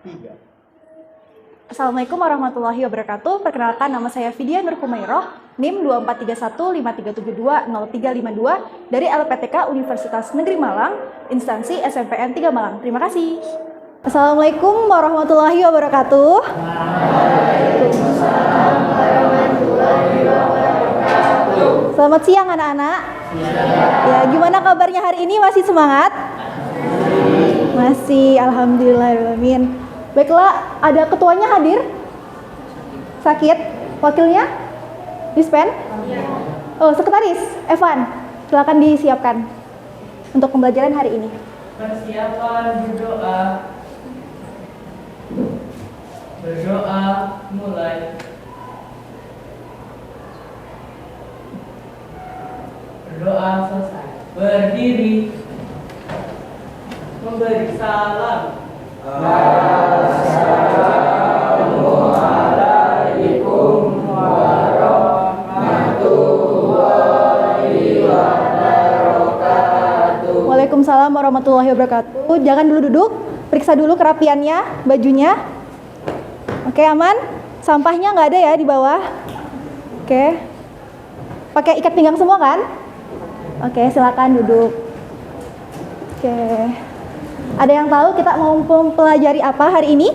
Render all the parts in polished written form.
3. Assalamualaikum warahmatullahi wabarakatuh. Perkenalkan, nama saya Vidya Nur Kumairoh, NIM 243153720352 dari LPTK Universitas Negeri Malang, instansi SMPN 3 Malang. Terima kasih. Assalamualaikum warahmatullahi wabarakatuh. Waalaikumsalam warahmatullahi wabarakatuh. Selamat siang anak-anak. Ya, gimana kabarnya hari ini? Masih semangat? Masih, alhamdulillahirrahmanirrahim. Baiklah, ada ketuanya hadir? Sakit? Wakilnya? Dispen? Oh, sekretaris, Evan. Silakan disiapkan untuk pembelajaran hari ini. Persiapan berdoa. Berdoa mulai. Berdoa selesai. Berdiri. Memberi salam. Assalamualaikum warahmatullahi wabarakatuh. Waalaikumsalam warahmatullahi wabarakatuh. Jangan dulu duduk, periksa dulu kerapiannya, bajunya. Oke, aman? Sampahnya nggak ada ya di bawah? Oke. Pakai ikat pinggang semua kan? Oke, silakan duduk. Oke. Ada yang tahu kita mau mempelajari apa hari ini?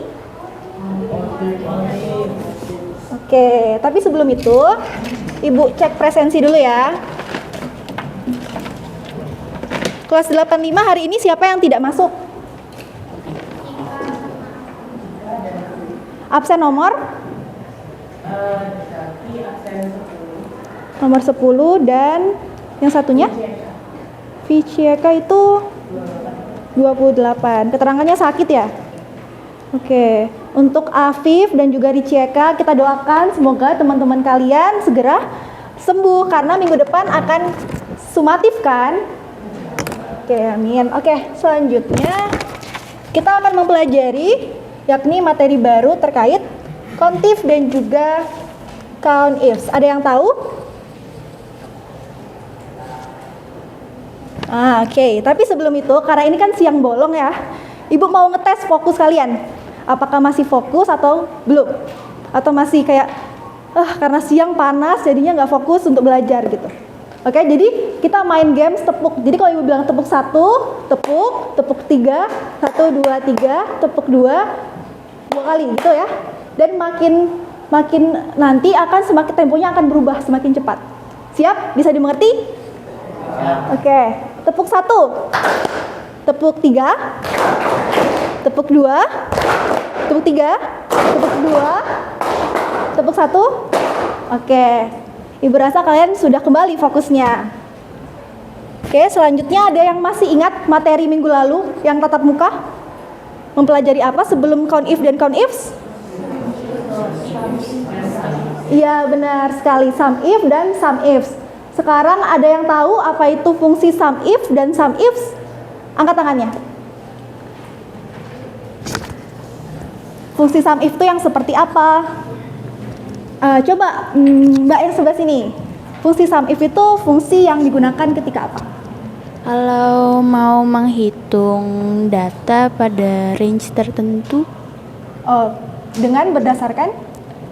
Oke, tapi sebelum itu, Ibu cek presensi dulu ya. Kelas 85 hari ini siapa yang tidak masuk? Absen nomor? Nomor 10 dan yang satunya? Vicieka itu 28. Keterangannya sakit ya? Oke. Untuk Afif dan juga Ricieka kita doakan semoga teman-teman kalian segera sembuh karena minggu depan akan sumatif kan? Oke, amin. Oke, selanjutnya kita akan mempelajari yakni materi baru terkait kontif dan juga count ifs. Ada yang tahu? Oke. Tapi sebelum itu, karena ini kan siang bolong ya, Ibu mau ngetes fokus kalian. Apakah masih fokus atau belum? Atau masih kayak, karena siang panas jadinya nggak fokus untuk belajar gitu. Oke, jadi kita main games tepuk. Jadi kalau Ibu bilang tepuk 1, tepuk 3, 1, 2, 3, tepuk 2 kali gitu ya. Dan makin nanti akan semakin temponya akan berubah semakin cepat. Siap? Bisa dimengerti? Oke, tepuk 1, tepuk 3, tepuk 2, tepuk 3, tepuk 2, tepuk 1. Oke, Ibu rasa kalian sudah kembali fokusnya. Oke, selanjutnya ada yang masih ingat materi minggu lalu yang tatap muka? Mempelajari apa sebelum count if dan count ifs? Iya, benar sekali, sum if dan sum ifs. Sekarang ada yang tahu apa itu fungsi sum if dan sum ifs? Angkat tangannya. Fungsi sum if itu yang seperti apa? Coba Mbak yang sebelah sini. Fungsi sum if itu fungsi yang digunakan ketika apa? Kalau mau menghitung data pada range tertentu. Oh, dengan berdasarkan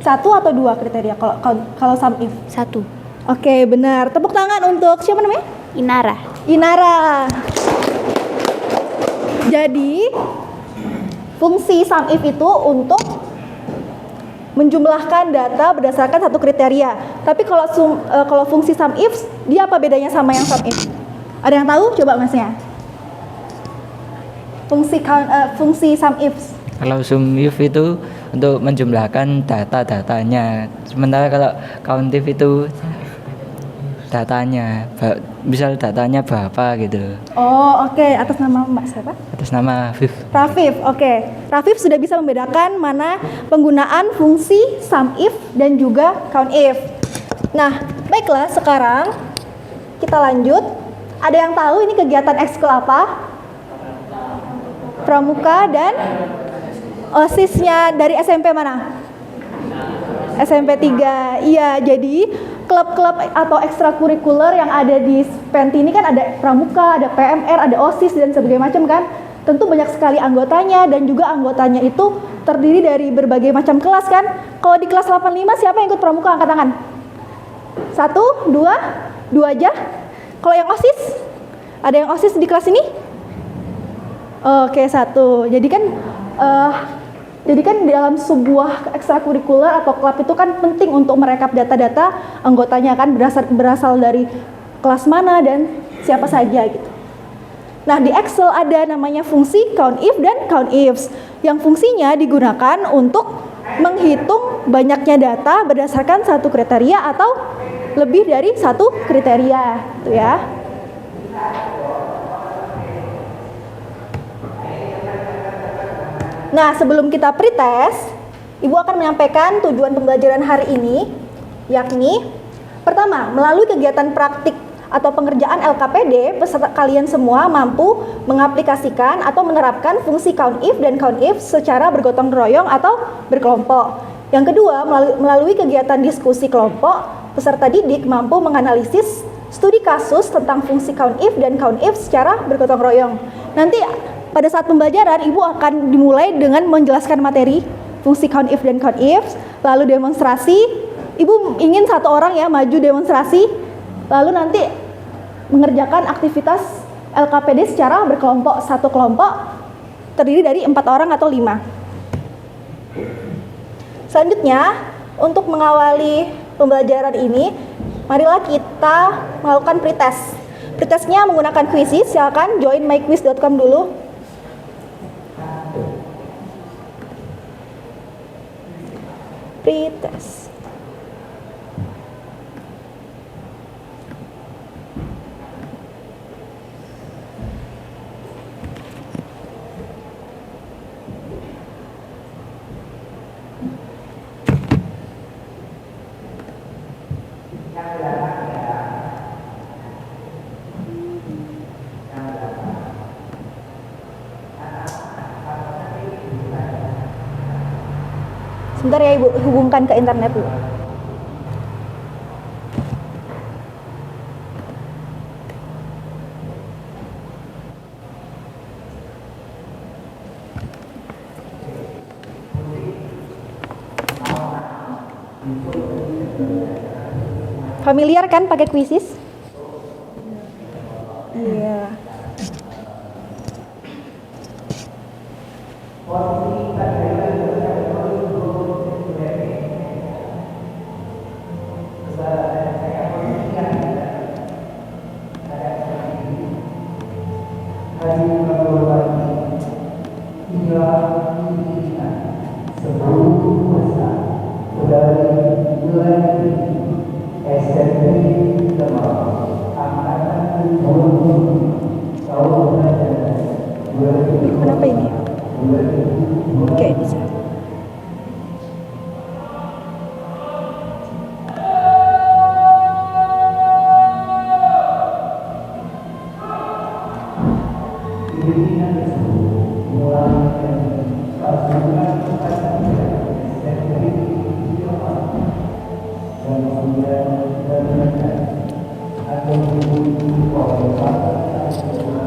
1 atau 2 kriteria kalau sum if? 1. Oke, benar. Tepuk tangan untuk siapa namanya? Inara. Inara. Jadi, fungsi sum if itu untuk menjumlahkan data berdasarkan satu kriteria. Tapi kalau fungsi sum ifs, dia apa bedanya sama yang sum if? Ada yang tahu? Coba masnya. Fungsi sum ifs. Kalau sum if itu untuk menjumlahkan data-datanya. Sementara kalau count if itu datanya, misal datanya berapa gitu. Oh, oke. Atas nama Mbak siapa? Atas nama Afif. Rafif, oke. Rafif sudah bisa membedakan mana penggunaan fungsi sum if dan juga count if. Nah, baiklah sekarang kita lanjut. Ada yang tahu ini kegiatan ekskul apa? Pramuka dan OSIS-nya dari SMP mana? SMP 3. Iya, jadi klub-klub atau ekstrakurikuler yang ada di Penti ini kan ada pramuka, ada PMR, ada OSIS dan sebagainya macam kan. tentu banyak sekali anggotanya dan juga anggotanya itu terdiri dari berbagai macam kelas kan. Kalau di kelas 85 siapa yang ikut pramuka, angkat tangan? 1, 2 aja. Kalau yang OSIS? Ada yang OSIS di kelas ini? Oke, 1. Jadi kan dalam sebuah ekstrakurikuler atau klub itu kan penting untuk merekap data-data anggotanya kan, berasal dari kelas mana dan siapa saja gitu. Nah, di Excel ada namanya fungsi COUNTIF dan COUNTIFs yang fungsinya digunakan untuk menghitung banyaknya data berdasarkan satu kriteria atau lebih dari satu kriteria, gitu ya. Nah, sebelum kita pretest, Ibu akan menyampaikan tujuan pembelajaran hari ini, yakni pertama, melalui kegiatan praktik atau pengerjaan LKPD, peserta kalian semua mampu mengaplikasikan atau menerapkan fungsi COUNTIF dan COUNTIF secara bergotong royong atau berkelompok. Yang kedua, melalui kegiatan diskusi kelompok, peserta didik mampu menganalisis studi kasus tentang fungsi COUNTIF dan COUNTIF secara bergotong royong. Nanti pada saat pembelajaran, Ibu akan dimulai dengan menjelaskan materi fungsi COUNTIF dan COUNTIF, lalu demonstrasi. Ibu ingin satu orang ya maju demonstrasi, lalu nanti mengerjakan aktivitas LKPD secara berkelompok. Satu kelompok terdiri dari 4 orang atau 5. Selanjutnya, untuk mengawali pembelajaran ini, marilah kita melakukan pretest. Pretestnya menggunakan quizzes, silakan join myquiz.com dulu. Pretest. Sebentar ya Ibu, hubungkan ke internet dulu. Familiar kan pakai quizzes? Iya. Kenapa ini? Oke, bisa.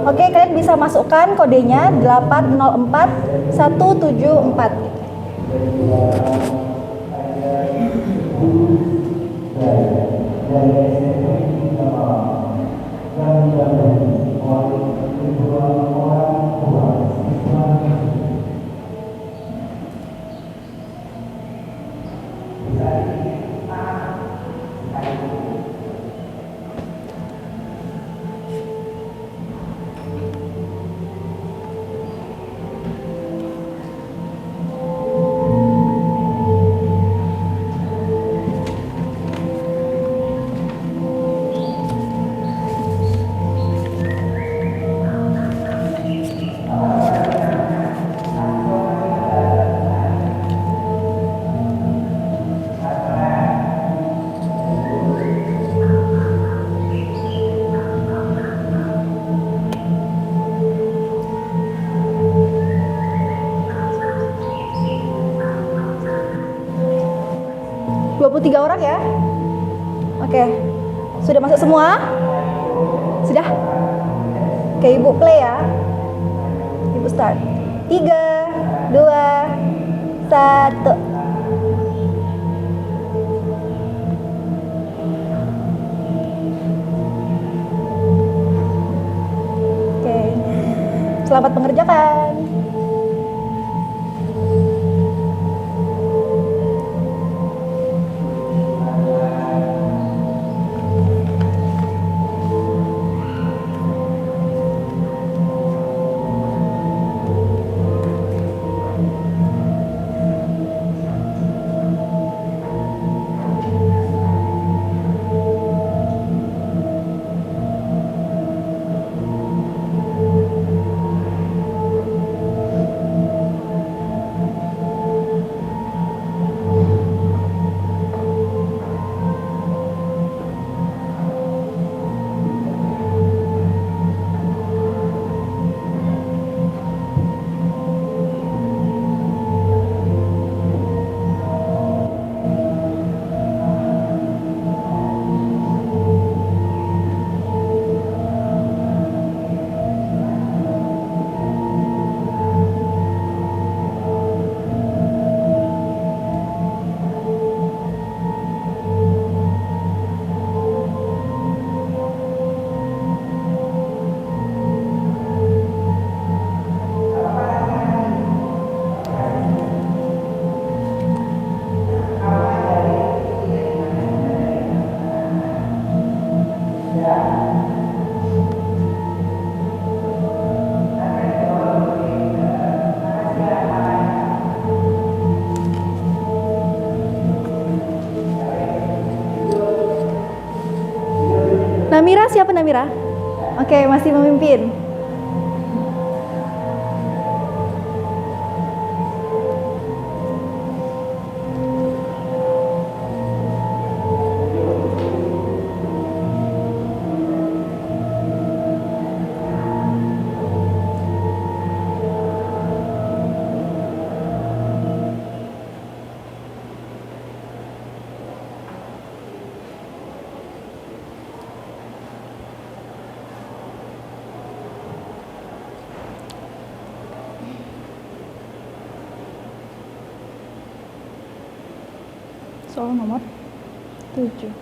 Oke, kalian bisa masukkan kodenya 804174. Tiga orang ya. Oke. Sudah masuk semua? Sudah? Oke, Ibu play ya. Ibu start. 3, 2, 1. Oke. Selamat mengerjakan. Namira, siapa Namira? Oke, masih memimpin. Soal nomor 7.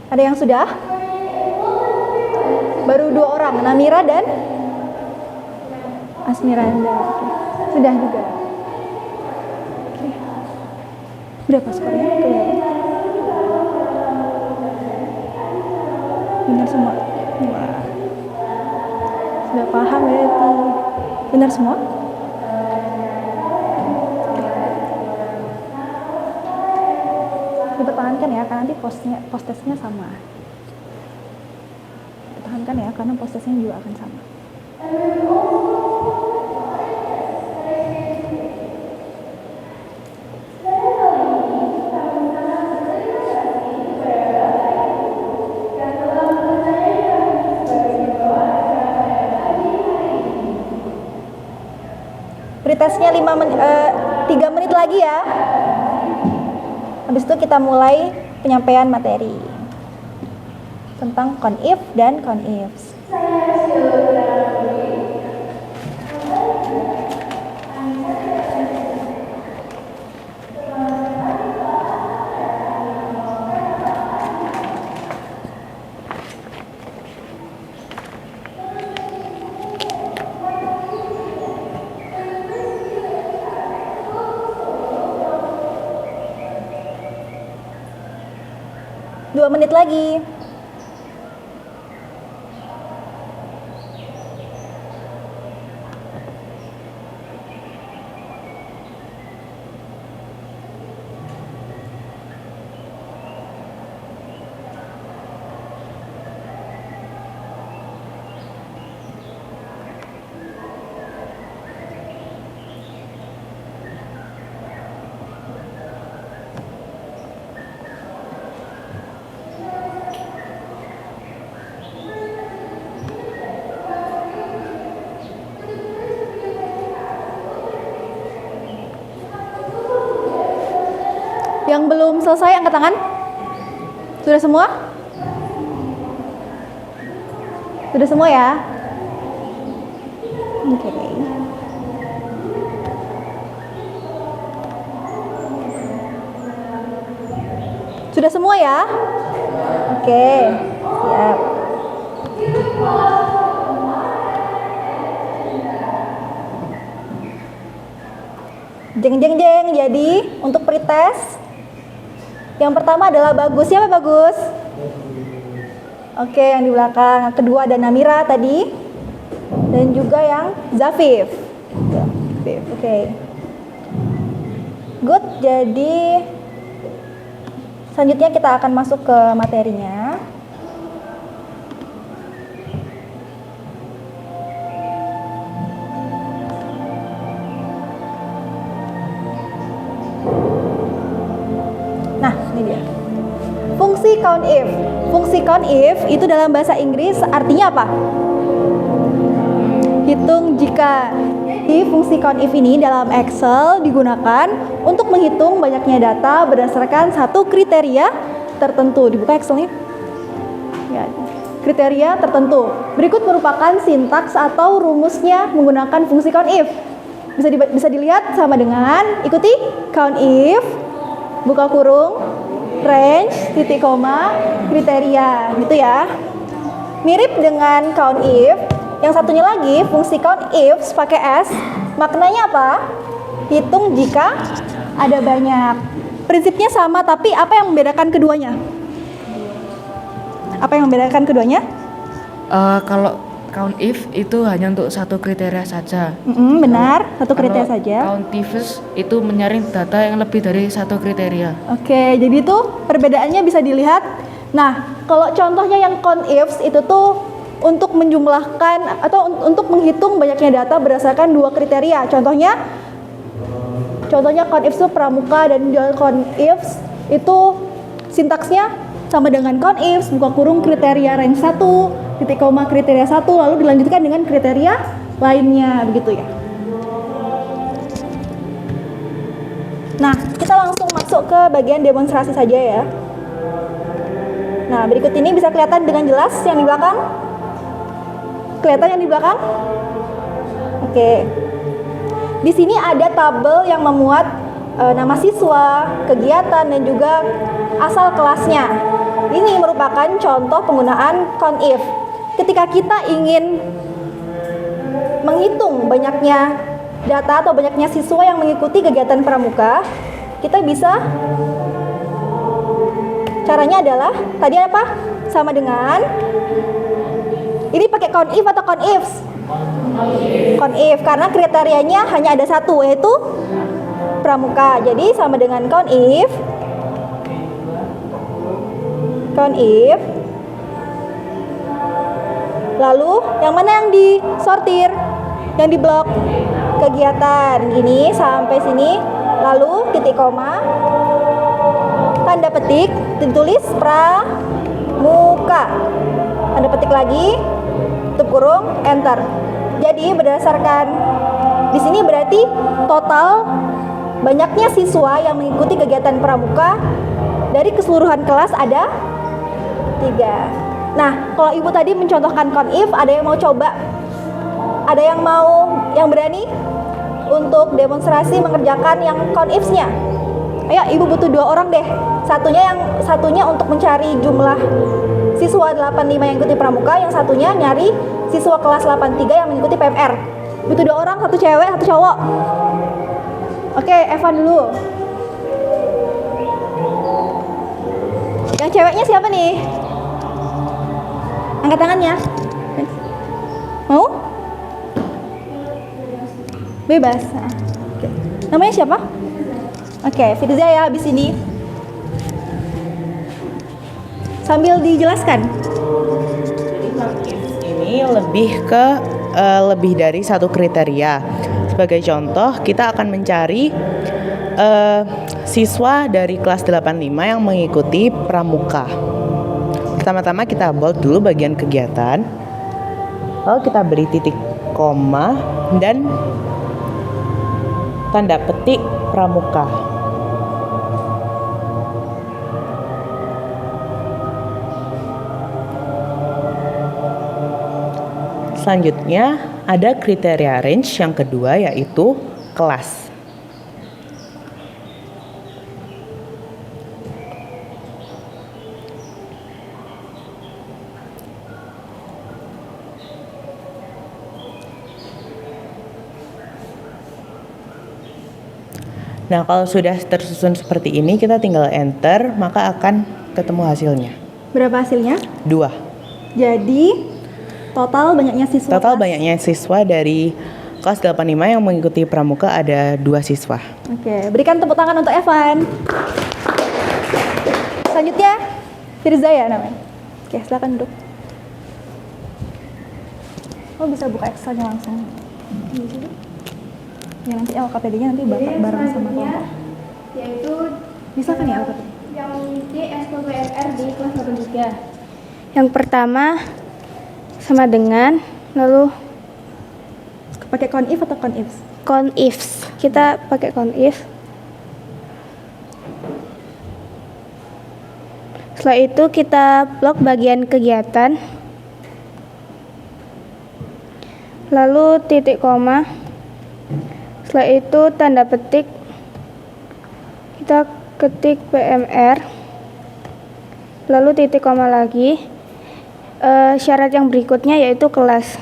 Ada yang sudah? Baru 2 orang, Namira dan Asmiranda. Oke. Sudah juga. Oke. Berapa skornya? Kelihatan. Benar semua. Wah. Sudah paham berarti. Benar semua? Dipertahankan ya, karena nanti post testnya sama. Pertahankan ya, karena post testnya juga akan sama. Pretestnya 3 menit lagi ya. Habis itu kita mulai penyampaian materi tentang con-if dan con-ifs. Dua menit lagi. Yang belum selesai angkat tangan. Sudah semua? Sudah semua ya? Oke. Sudah semua ya? Oke. Siap. Jeng jeng jeng. Jadi untuk pretest yang pertama adalah Bagus. Siapa Bagus? Oke, yang di belakang. Kedua ada Namira tadi. Dan juga yang Zafif. Zafif, oke. Good, jadi selanjutnya kita akan masuk ke materinya. Nah, ini dia. Fungsi COUNTIF. Fungsi COUNTIF itu dalam bahasa Inggris artinya apa? Hitung jika. Di fungsi COUNTIF ini dalam Excel digunakan untuk menghitung banyaknya data berdasarkan satu kriteria tertentu. Dibuka Excelnya. Ya, kriteria tertentu. Berikut merupakan sintaks atau rumusnya menggunakan fungsi COUNTIF. Bisa dilihat sama dengan ikuti COUNTIF buka kurung range titik koma kriteria gitu ya. Mirip dengan COUNTIF. Yang satunya lagi, fungsi COUNTIF pakai S, maknanya apa? Hitung jika ada banyak. Prinsipnya sama, tapi apa yang membedakan keduanya? Apa yang membedakan keduanya? Kalau COUNTIF itu hanya untuk satu kriteria saja. Benar, satu kriteria saja. COUNTIFus itu menyaring data yang lebih dari satu kriteria. Oke, jadi itu perbedaannya bisa dilihat. Nah, kalau contohnya yang COUNTIFs itu tuh untuk menjumlahkan atau untuk menghitung banyaknya data berdasarkan dua kriteria. Contohnya COUNTIFs itu pramuka dan COUNTIFs itu sintaksnya sama dengan COUNTIFs buka kurung kriteria range 1 titik koma kriteria 1 lalu dilanjutkan dengan kriteria lainnya begitu ya. Nah, kita langsung masuk ke bagian demonstrasi saja ya. Nah, berikut ini bisa kelihatan dengan jelas yang di belakang. Kelihatan yang di belakang? Oke. Di sini ada tabel yang memuat nama siswa, kegiatan, dan juga asal kelasnya. Ini merupakan contoh penggunaan COUNTIF. Ketika kita ingin menghitung banyaknya data atau banyaknya siswa yang mengikuti kegiatan pramuka, kita bisa caranya adalah tadi apa? Sama dengan ini pakai COUNTIF atau COUNTIFs? COUNTIF karena kriterianya hanya ada satu yaitu pramuka. Jadi sama dengan COUNTIF. Lalu yang mana yang disortir? Yang diblok? Kegiatan. Ini sampai sini. Lalu titik koma. Tanda petik ditulis pramuka. Tanda petik lagi. Tutup kurung, enter. Jadi berdasarkan di sini berarti total banyaknya siswa yang mengikuti kegiatan pramuka dari keseluruhan kelas ada 3. Nah, kalau ibu tadi mencontohkan COUNTIF, ada yang mau coba? Ada yang berani untuk demonstrasi mengerjakan yang COUNTIFs-nya? Ayo, ibu butuh 2 orang deh. Satunya untuk mencari jumlah siswa 85 yang mengikuti pramuka, yang satunya nyari siswa kelas 83 yang mengikuti PMR. Butuh 2 orang, 1 cewek, 1 cowok. Oke, Evan dulu. Yang ceweknya siapa nih? Angkat tangannya. Mau? Bebas. Oke. Namanya siapa? Oke, Firza ya habis ini. Sambil dijelaskan. Jadi COUNTIF ini lebih dari satu kriteria. Sebagai contoh, kita akan mencari siswa dari kelas 85 yang mengikuti pramuka. Pertama-tama kita bold dulu bagian kegiatan. Lalu kita beri titik koma dan tanda petik pramuka. selanjutnya ada kriteria range yang kedua yaitu kelas. Nah, kalau sudah tersusun seperti ini, kita tinggal enter, maka akan ketemu hasilnya. Berapa hasilnya? 2. Jadi total banyaknya siswa. Total kelas- banyaknya siswa dari kelas 85 yang mengikuti pramuka ada 2 siswa. Oke, berikan tepuk tangan untuk Evan. Selanjutnya Firza ya namanya. Oke, silakan duduk. Oh, bisa buka Excel-nya langsung. Ya nanti LKPD-nya nanti bareng sama kelompok. Yaitu Bisa kan ya LKPD? yang memiliki SPPMR di kelas 83. Yang pertama sama dengan, lalu Pakai conif atau conifs? conifs. Kita pakai conif. Setelah itu kita blok bagian kegiatan. Lalu titik koma. Setelah itu tanda petik. Kita ketik PMR. Lalu titik koma lagi. Syarat yang berikutnya yaitu kelas.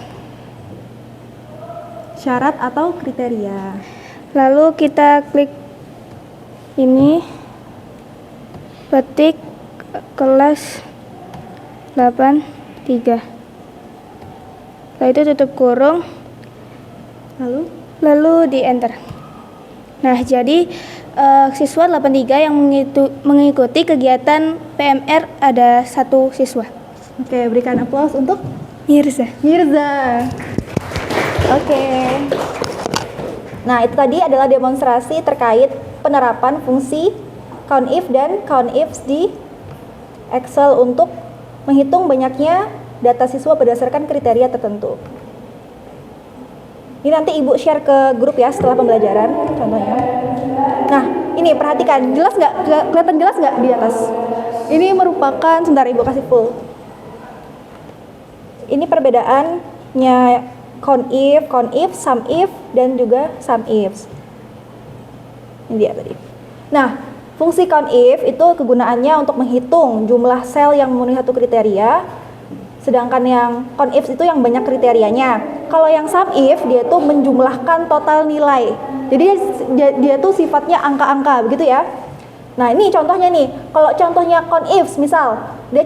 Syarat atau kriteria? Lalu kita klik ini, petik kelas 83. Setelah itu tutup kurung, lalu di enter. Nah, jadi siswa 83 yang mengikuti kegiatan PMR ada 1 siswa. Oke, berikan aplaus untuk Mirza. Mirza. Oke. Nah, itu tadi adalah demonstrasi terkait penerapan fungsi COUNTIF dan COUNTIFs di Excel untuk menghitung banyaknya data siswa berdasarkan kriteria tertentu. Ini nanti Ibu share ke grup ya setelah pembelajaran contohnya. Nah, ini perhatikan, jelas nggak? Kelihatan jelas nggak di atas? Ini merupakan, sebentar Ibu kasih full. Ini perbedaannya COUNTIF, COUNTIF, SUMIF, dan juga SUMIFs. Ini dia tadi. Nah, fungsi COUNTIF itu kegunaannya untuk menghitung jumlah sel yang memenuhi satu kriteria, sedangkan yang COUNTIFs itu yang banyak kriterianya. Kalau yang SUMIF, dia tuh menjumlahkan total nilai. Jadi dia tuh sifatnya angka-angka, begitu ya. Nah, ini contohnya nih. Kalau contohnya COUNTIFs, misal, dia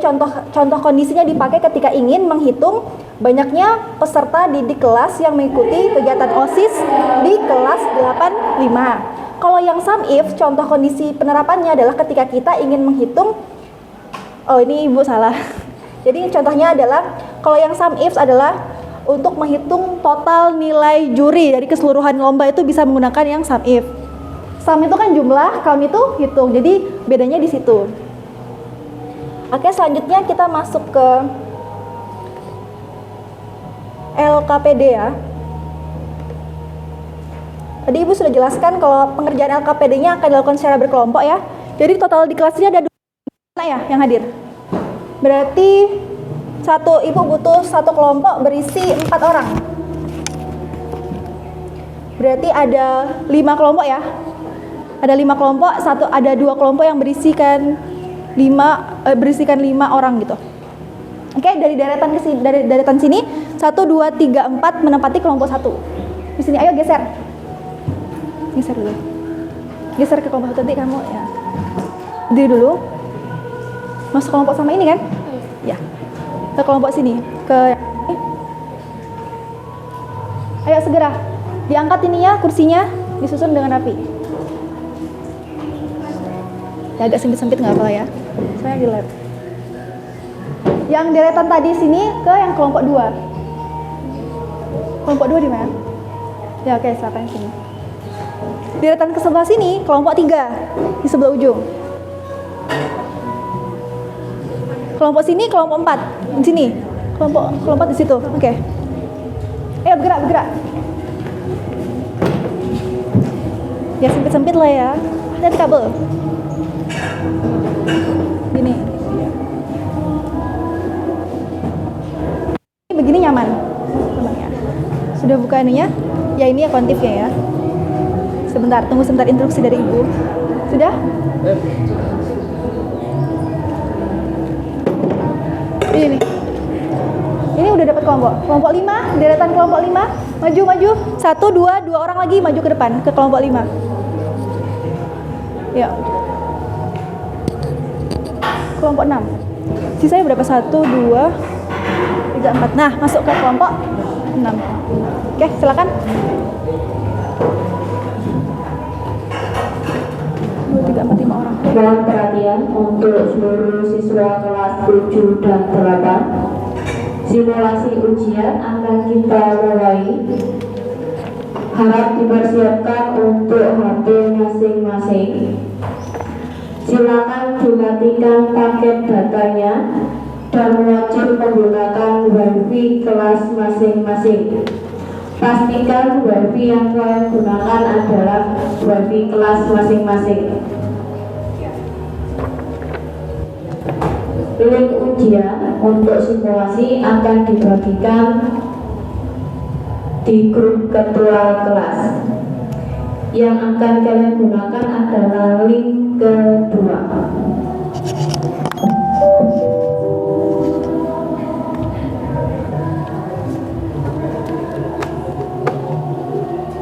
contoh kondisinya dipakai ketika ingin menghitung banyaknya peserta didik kelas yang mengikuti kegiatan OSIS di kelas 85. Kalau yang SUMIF, contoh kondisi penerapannya adalah ketika kita ingin menghitung, oh ini Ibu salah. Jadi contohnya adalah, kalau yang SUMIF adalah untuk menghitung total nilai juri dari keseluruhan lomba itu bisa menggunakan yang SUMIF. SUM itu kan jumlah, COUNT itu hitung, jadi bedanya di situ. Oke, selanjutnya kita masuk ke LKPD ya. Tadi Ibu sudah jelaskan kalau pengerjaan LKPD-nya akan dilakukan secara berkelompok ya. Jadi total di kelas ini ada 2 ya yang hadir. Berarti Ibu butuh satu kelompok berisi 4 orang. Berarti ada 5 kelompok ya. Ada 5 kelompok, ada 2 kelompok yang berisikan 5 orang gitu. Oke, dari deretan sini 1 2 3 4 menempati kelompok 1. Di sini ayo geser. Geser dulu. Geser ke kelompok 1 nanti kamu ya. Berdiri dulu. Masuk kelompok sama ini kan? Ya. Ke kelompok sini, ayo segera diangkat ininya, kursinya disusun dengan rapi. Ya, agak sempit-sempit nggak apa-apa ya, saya di lab. Yang deretan tadi sini ke yang kelompok 2. Kelompok 2 di mana? Ya, oke, silakan sini. Deretan ke sebelah sini kelompok 3 di sebelah ujung. Kelompok sini kelompok 4 di sini, kelompok di situ. Oke. Ayo bergerak. Ya sempit lah ya. Lihat kabel. Gini. Ini begini nyaman. Sudah buka ininya? Ya ini ya kontifnya ya. Sebentar, tunggu sebentar instruksi dari Ibu. Sudah? Ini nih. Ini udah dapat kelompok. Kelompok 5, deretan kelompok 5. Maju, maju. 1, 2, 2 orang lagi maju ke depan ke kelompok 5. Ya. Kelompok 6. Sisanya berapa? 1, 2, 3, 4. Nah, masuk ke kelompok 6. Oke, silakan. 2, 3, 4, 5 orang. Mohon perhatian untuk seluruh siswa kelas 7 dan 8. Simulasi ujian akan kita mulai. Harap dipersiapkan untuk HP masing-masing. Silakan dimatikan paket datanya dan wajib menggunakan WiFi kelas masing-masing. Pastikan WiFi yang kalian gunakan adalah WiFi kelas masing-masing. Link ujian untuk simulasi akan dibagikan di grup ketua kelas. Yang akan kalian gunakan adalah link kedua.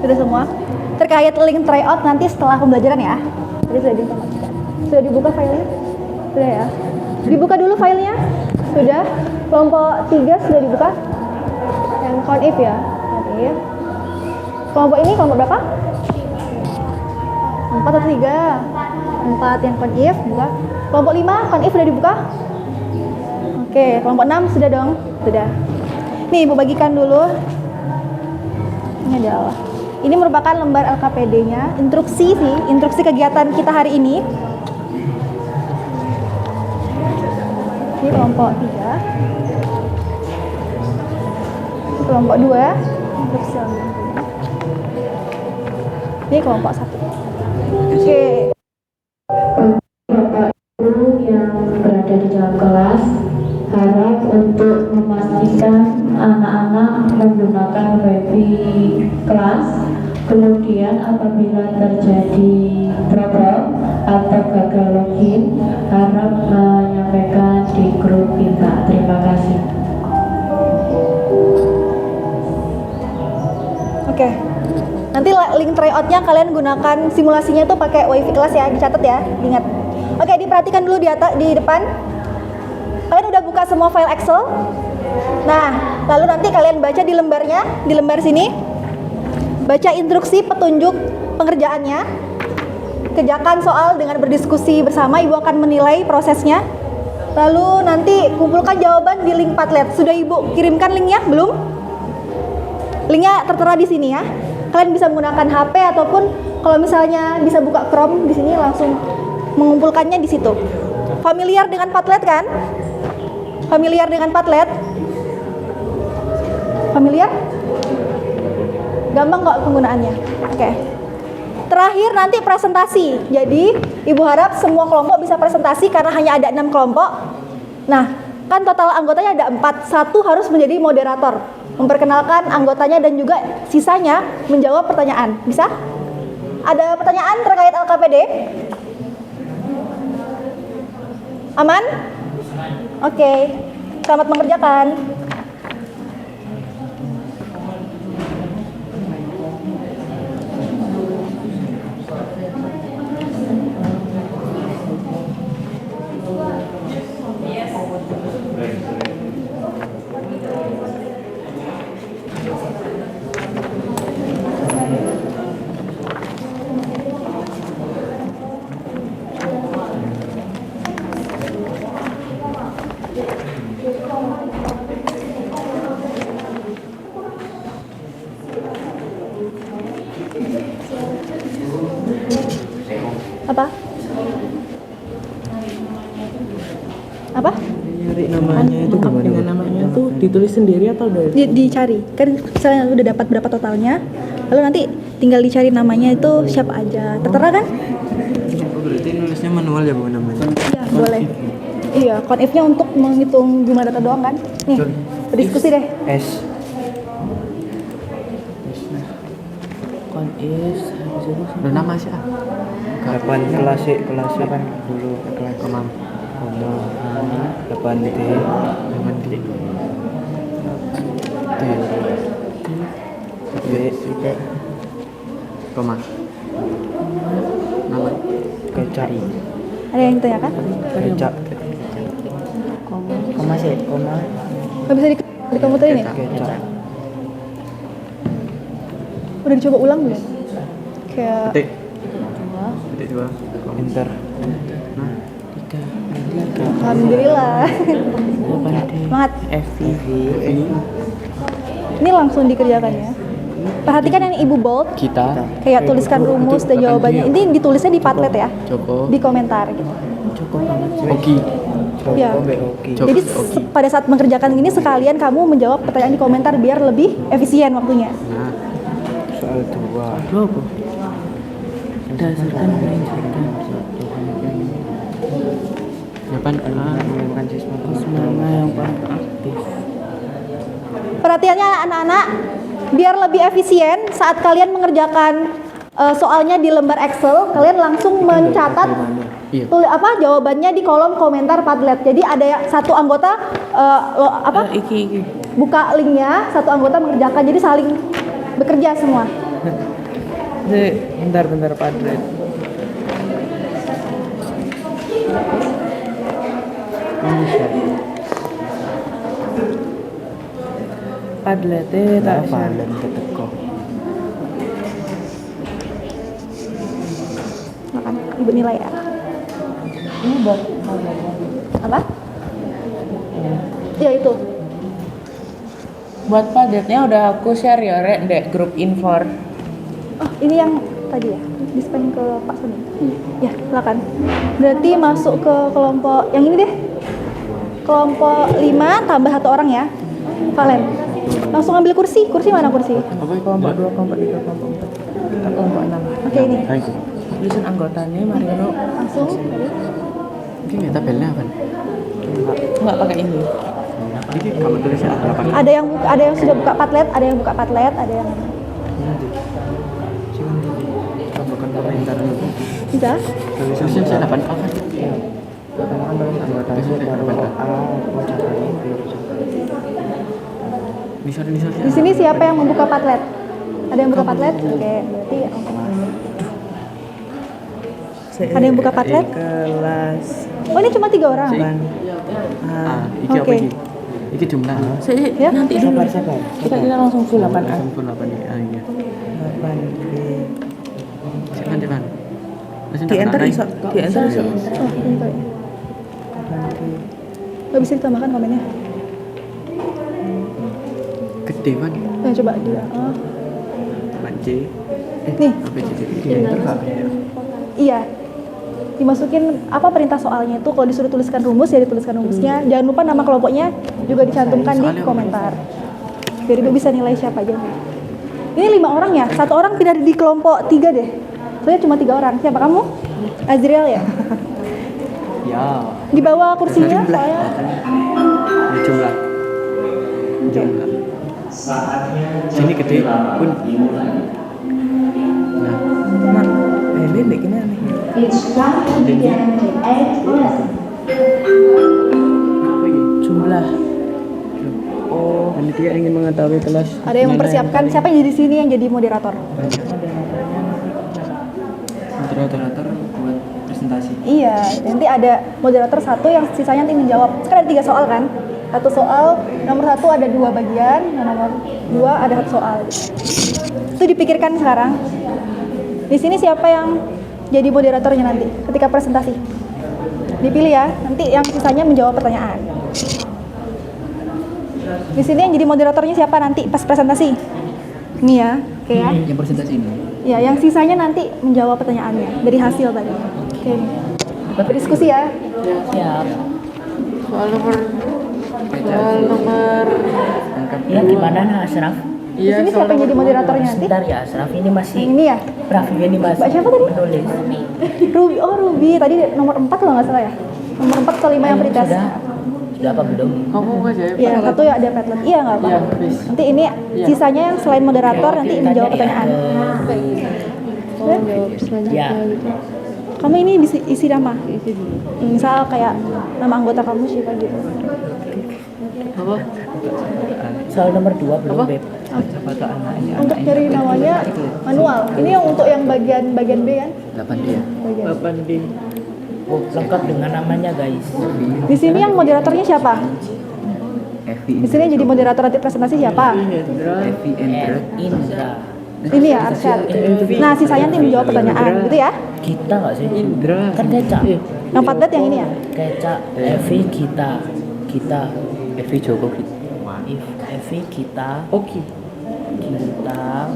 Sudah semua? Terkait link tryout nanti setelah pembelajaran ya. Jadi sudah diinformasikan. Sudah dibuka filenya? Sudah ya. Dibuka dulu filenya. Sudah. Kelompok 3 sudah dibuka. Yang count if ya. Count if. Kelompok ini kelompok berapa? 4 atau 3? 4 yang count if buka. Kelompok 5 count if sudah dibuka? Oke, kelompok 6 sudah dong? Sudah. Nih, Ibu bagikan dulu. Ini adalah. Ini merupakan lembar LKPD-nya, instruksi kegiatan kita hari ini. Ini kelompok 3. Ini kelompok 2. Instruksi. Ini kelompok 1. Oke. Bapak Ibu yang berada di dalam kelas, harap untuk memastikan anak-anak menggunakan WiFi kelas. Kemudian apabila terjadi trouble atau gagal login, harap menyampaikan di grup kita. Terima kasih. Oke. Nanti link tryoutnya kalian gunakan simulasinya tuh pakai WiFi kelas ya, dicatat ya, ingat. Oke, diperhatikan dulu di depan. Kalian udah buka semua file Excel? Nah, lalu nanti kalian baca di lembarnya, di lembar sini. Baca instruksi petunjuk pengerjaannya. Kerjakan soal dengan berdiskusi bersama, Ibu akan menilai prosesnya. Lalu nanti kumpulkan jawaban di link Padlet. Sudah Ibu kirimkan linknya? Belum? Linknya tertera di sini ya. Kalian bisa menggunakan HP ataupun kalau misalnya bisa buka Chrome di sini langsung mengumpulkannya di situ. Familiar dengan Padlet kan? Familiar dengan Padlet? Familiar? Gampang kok penggunaannya. Oke. Terakhir nanti presentasi. Jadi, Ibu harap semua kelompok bisa presentasi karena hanya ada 6 kelompok. Nah, kan total anggotanya ada 4. 1 harus menjadi moderator, memperkenalkan anggotanya dan juga sisanya menjawab pertanyaan. Bisa? Ada pertanyaan terkait LKPD? Aman? Oke. Selamat mengerjakan. Apa? Apa? Nyari namanya itu gimana? Dengan namanya itu ditulis sendiri atau udah Dicari. Kan misalnya udah dapat berapa totalnya, lalu nanti tinggal dicari namanya itu siapa aja. Tertera kan? Berarti nulisnya manual ya Bu namanya? Iya, boleh. Iya, count if-nya untuk menghitung jumlah data doang kan? Nih, berdiskusi deh. S. Is habis itu Udah nama sih ah. Depan kelas sih dulu kelas Komam. depan di Mandi. B Komam. Nama. kecap Ada yang ditanyakan? kecap Koma sih, koma. Nggak bisa di komputer ini? kecap Udah dicoba ulang belum? Kayak Detik. Detik 2. pinter alhamdulillah. Semangat. FVV Ini langsung dikerjakan ya. Perhatikan yang ibu bold, Kita. kayak tuliskan rumus dan jawabannya. Ini ditulisnya di Padlet ya, Joko. di komentar gitu. Oki. Ya. oke Jadi pada saat mengerjakan ini sekalian kamu menjawab pertanyaan di komentar biar lebih efisien waktunya. Nah. soal 2 dua apa? Dasarkan Depan menggunakan siswa mana yang paling aktif. Perhatiannya anak-anak, biar lebih efisien saat kalian mengerjakan soalnya di lembar Excel, kalian langsung mencatat Iya. jawabannya di kolom komentar Padlet. Jadi ada satu anggota Iki buka linknya, satu anggota mengerjakan, jadi saling bekerja semua. bentar Padlet. Padlet tak share. dan keteko Makan, ibu nilai ya. Ini buat Apa? Ya itu. buat Padletnya udah aku share ya Rek, dek grup infor. Oh, ini yang tadi ya, dispen ke Pak Sony. Ya, silakan. Berarti masuk ke kelompok yang ini deh. Kelompok 5 tambah 1 orang ya. Valen. Langsung ambil kursi. Kursi mana kursi? Kelompok 2, kelompok 3, kelompok 4, kita kelompok 6. Oke, ini. Tulisan anggotanya Mariono Langsung tadi. Mungkin ya tabelnya kan. nggak pakai ini. Ini kamu tulisnya apa? Ada yang sudah buka Padlet, ada yang buka Padlet, ada yang bukan komentar bisa. Tulisnya saya 8 A kan. pertama kan anggotanya baru A Inisial. Di sini siapa yang membuka Padlet? Ada yang buka Padlet? Oke, berarti ada yang buka Padlet? Kelas Oh, ini cuma 3 orang. Iki apa Oke. iki? Iki jumlah. Ya. nanti dulu. sabar Kita langsung full 8A. Kumpul 8 A iya. 8B. Silakan Depan. Di enter iso. Di enter iso. Oh, ini kali. Nggak bisa ditambahkan komennya. Gede kan. Nah, coba dia. Oh. 8C. Nih. Apa C? Pinter Kak. Iya. Dimasukin apa perintah soalnya itu, kalau disuruh tuliskan rumus ya dituliskan rumusnya. Jangan lupa nama kelompoknya juga dicantumkan di komentar. Biar ibu bisa nilai siapa aja. Ini 5 orang ya? 1 orang pindah di kelompok 3 deh. Soalnya cuma 3 orang. Siapa kamu? Azriel ya? Ya. Di bawah kursinya soalnya. Ya jumlah. Oke. Sini gede pun. Nah, Ini bikinnya aneh. It's 108 lesson. apa ini? Jumlah. oh panitia ingin mengetahui kelas Ada yang mempersiapkan siapa yang jadi sini yang jadi moderator? Moderator buat presentasi. Iya, nanti ada moderator 1 yang sisanya nanti menjawab. Kan ada 3 soal kan? 1 soal, nomor 1 ada 2 bagian, nomor 2 ada 1 soal. Itu dipikirkan sekarang. Di sini siapa yang jadi moderatornya nanti ketika presentasi? Dipilih ya, nanti yang sisanya menjawab pertanyaan. Di sini yang jadi moderatornya siapa nanti pas presentasi? Ini ya, oke ya. Yang presentasi ini. Ya, yang sisanya nanti menjawab pertanyaannya dari hasil tadi. Oke. Berdiskusi ya. Siap. Soal nomor Ya gimana nah Asraf? Di sini siapa yang jadi moderatornya nanti? Sebentar ya Asraf, ini masih Yang ini ya? Raffi ini masih Mbak siapa tadi? menulis. Ruby, oh Ruby. Tadi nomor 4 kalau nggak salah ya? Nomor 4 atau 5 yang pretest. Sudah apa belum? Kamu nggak jawab? Iya, satu ya ada Padlet. Iya nggak apa. Iya, please. Nanti ini sisanya yang selain moderator nanti menjawab pertanyaan. Ya. Kamu ini isi nama. Misal kayak nama anggota kamu siapa gitu. Apa? Soal nomor 2 belum, Beb. Untuk cari namanya manual. Ini yang untuk yang bagian B kan? 8D ya. 8D. Oh, lengkap dengan namanya, guys. Di sini yang moderatornya siapa? Di sini jadi moderator nanti presentasi siapa? Evi Endra. Indra. Ini ya Arsyad. Nah, sisanya nanti menjawab pertanyaan gitu ya. Kita nggak sih? Indra. Kan Keca. Yang Padlet yang ini ya. Keca, Evi, kita. Evi Joko. Evi, kita. Oke. Kita.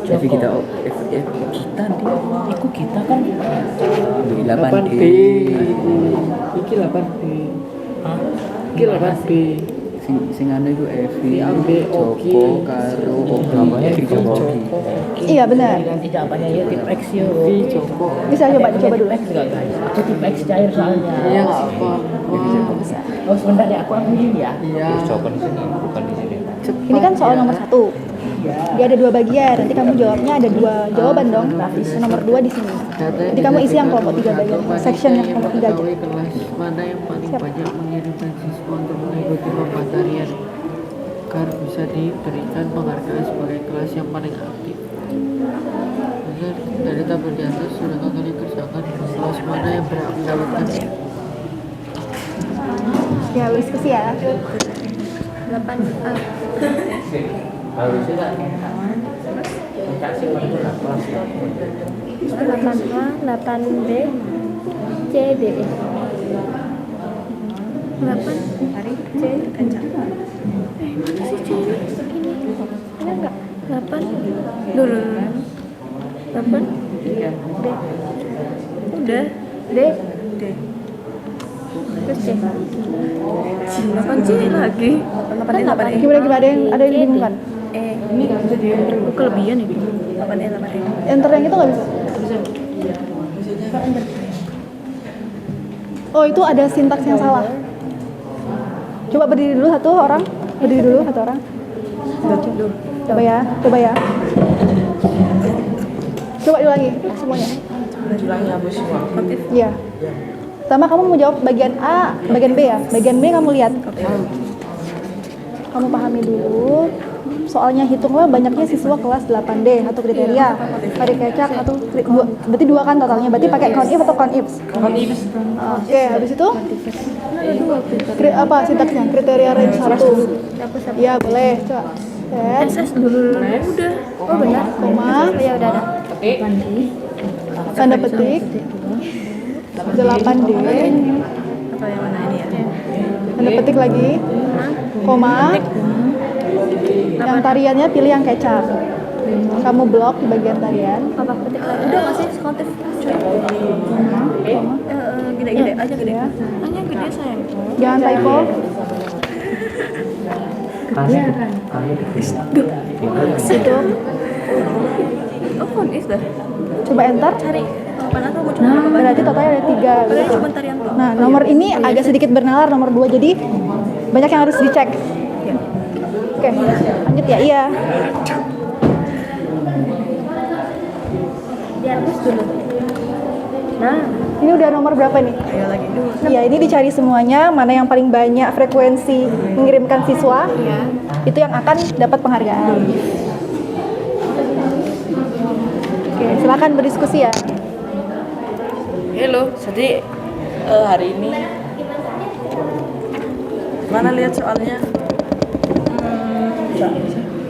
Evi kita. Joko. Kita nanti. Iku kita kan. 8D. Iki 8B. Hah? Iki 8B. Sing anu iku Evi Ambe Oki. Joko karo namanya Evi Joko. Iya benar. Ganti jawabannya ya tip X yo. Evi Joko. Bisa coba dulu. Tip X enggak, guys? Aku tip X cair soalnya. Iya nggak apa. Oh, sebentar ya, aku ambilin ya. Iya. Joko di sini bukan di sini. Ini kan soal nomor 1. Dia ada 2 bagian. Nanti kamu jawabnya ada 2 jawaban dong. Yang nomor 2 di sini. Jadi kamu isi yang kelompok 3 bagian. Section yang kelompok 3 aja. Kelas mana yang paling Siap. banyak mengirimkan siswa untuk mengikuti lomba tarian agar bisa diberikan penghargaan sebagai kelas yang paling aktif. Agar dari tabel di atas sudah kalian kerjakan kelas mana yang berhak mendapatkan Ya, diskusi ya. 8A. Harusnya kasih kelas. 8A, 8B, C, D, E. 8 C, si C ini enggak 8 dulu 8 D udah D terus C 8 C lagi 8 Gimana ada yang dibingungkan? ini kelebihan ini 8 E. Enter yang itu nggak bisa? Oh, itu ada sintaks yang salah. Coba berdiri dulu satu orang. Berdiri dulu satu orang. Coba ya. Coba diulangi semuanya. Ulangi apa semua? Iya. Pertama kamu mau jawab bagian A, bagian B ya. Bagian B kamu lihat. Kamu pahami dulu. Soalnya hitunglah banyaknya siswa kelas 8D satu kriteria. Ada kecak atau berarti 2 kan totalnya. Berarti pakai count if atau count ifs? Oke, habis itu apa sintaksnya? Kriteria range 1. Iya, boleh. Coba. SS dulu udah. Oh benar. Koma. Ya udah ada. Tanda petik. 8D. Atau yang mana ini ya? Tanda petik lagi. Koma. Yang tariannya pilih yang kecap. Kamu blok di bagian tarian. Apa petik lagi? Udah masih skotif. Gede-gede aja gede. Hanya gede sayang. Jangan typo. Situ. Oh, font is dah. Coba enter. Cari mana tuh mau coba apa? Berarti totalnya ada 3. Padahal cuma tarian doang. Nah, nomor ini agak sedikit bernalar nomor 2, jadi banyak yang harus dicek. Oke, lanjut ya. Iya. Dihapus dulu. Nah, Ini udah nomor berapa nih? ayo lagi. Iya, ini dicari semuanya mana yang paling banyak frekuensi mengirimkan siswa. Itu yang akan dapat penghargaan. Oke, silakan berdiskusi ya. Halo, jadi hari ini mana lihat soalnya?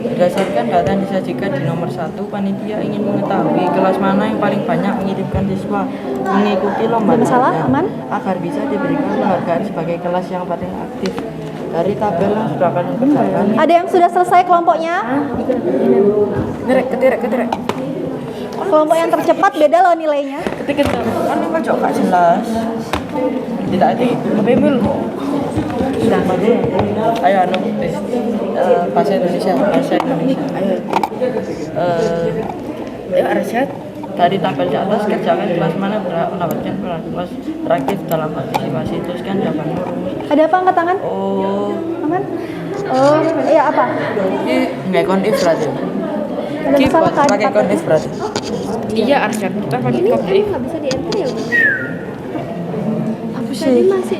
Berdasarkan data yang disajikan di nomor 1, panitia ingin mengetahui kelas mana yang paling banyak mengirimkan siswa mengikuti lomba Masalah, tarian aman? agar bisa diberikan penghargaan sebagai kelas yang paling aktif. Dari tabel yang sudah kalian kerjakan, Ada yang sudah selesai kelompoknya? ketirek. Kelompok yang tercepat beda loh nilainya. Ketik kan ini kok gak jelas. Tidak ada. Tapi mil. Ayo anu bahasa Indonesia. Ayo. Ayo Arsyad. Dari tabel di atas kerjakan kelas mana berhak mendapatkan peran kelas terakhir dalam partisipasi. Teruskan jawabanmu rumus. Ada apa angkat tangan? Oh, Aman? Oh, iya apa? ini nggak konif berarti. Ada masalah kan? Pakai konif berarti. Iya Arsyad, kita pakai konif. Nggak bisa di enter ya? Apa Tadi masih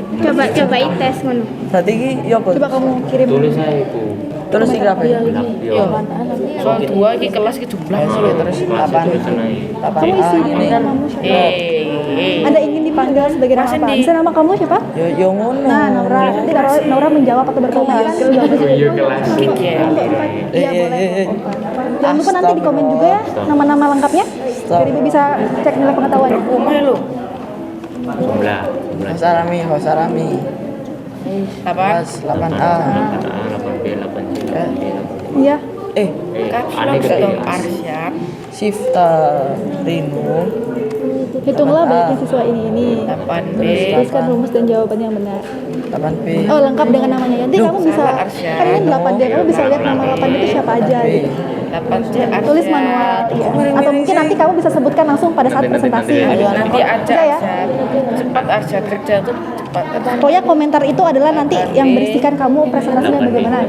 cobain tes ngono. Berarti ini ya apa? Coba kamu kirim. Tulis saya itu. Terus ini apa ya? Iya. Soal 2 iki kelas ke jumlah ngono. Terus 8. Kamu isi dulu namamu siapa? Anda ingin dipanggil sebagai nama apa? Bisa nama kamu siapa? Yo ngono. Nah, Nora. Nanti Nora menjawab atau berkomentar. Iya kelas. Iya, boleh. Jangan lupa nanti di komen juga ya nama-nama lengkapnya. Biar Ibu bisa cek nilai pengetahuan. Rumah lu. Jumlah. Hosarami. Apa? 8A. 8B, 8C, 8D. Iya. Kapsul dong Arsyad. Sifta Rinu. Hitunglah banyaknya siswa ini. 8B. Tuliskan rumus dan jawaban yang benar. 8B. Oh, lengkap dengan namanya. Nanti kamu bisa, kan ini 8D, kamu bisa lihat nama 8D itu siapa aja gitu. 8C Arsyad. Tulis manual, iya. Atau mungkin nanti kamu bisa sebutkan langsung pada saat presentasi. Nanti aja Bisa ya? Arsyad. Cepat Arsyad kerja tuh cepat. Pokoknya komentar itu adalah nanti yang berisikan kamu presentasinya bagaimana.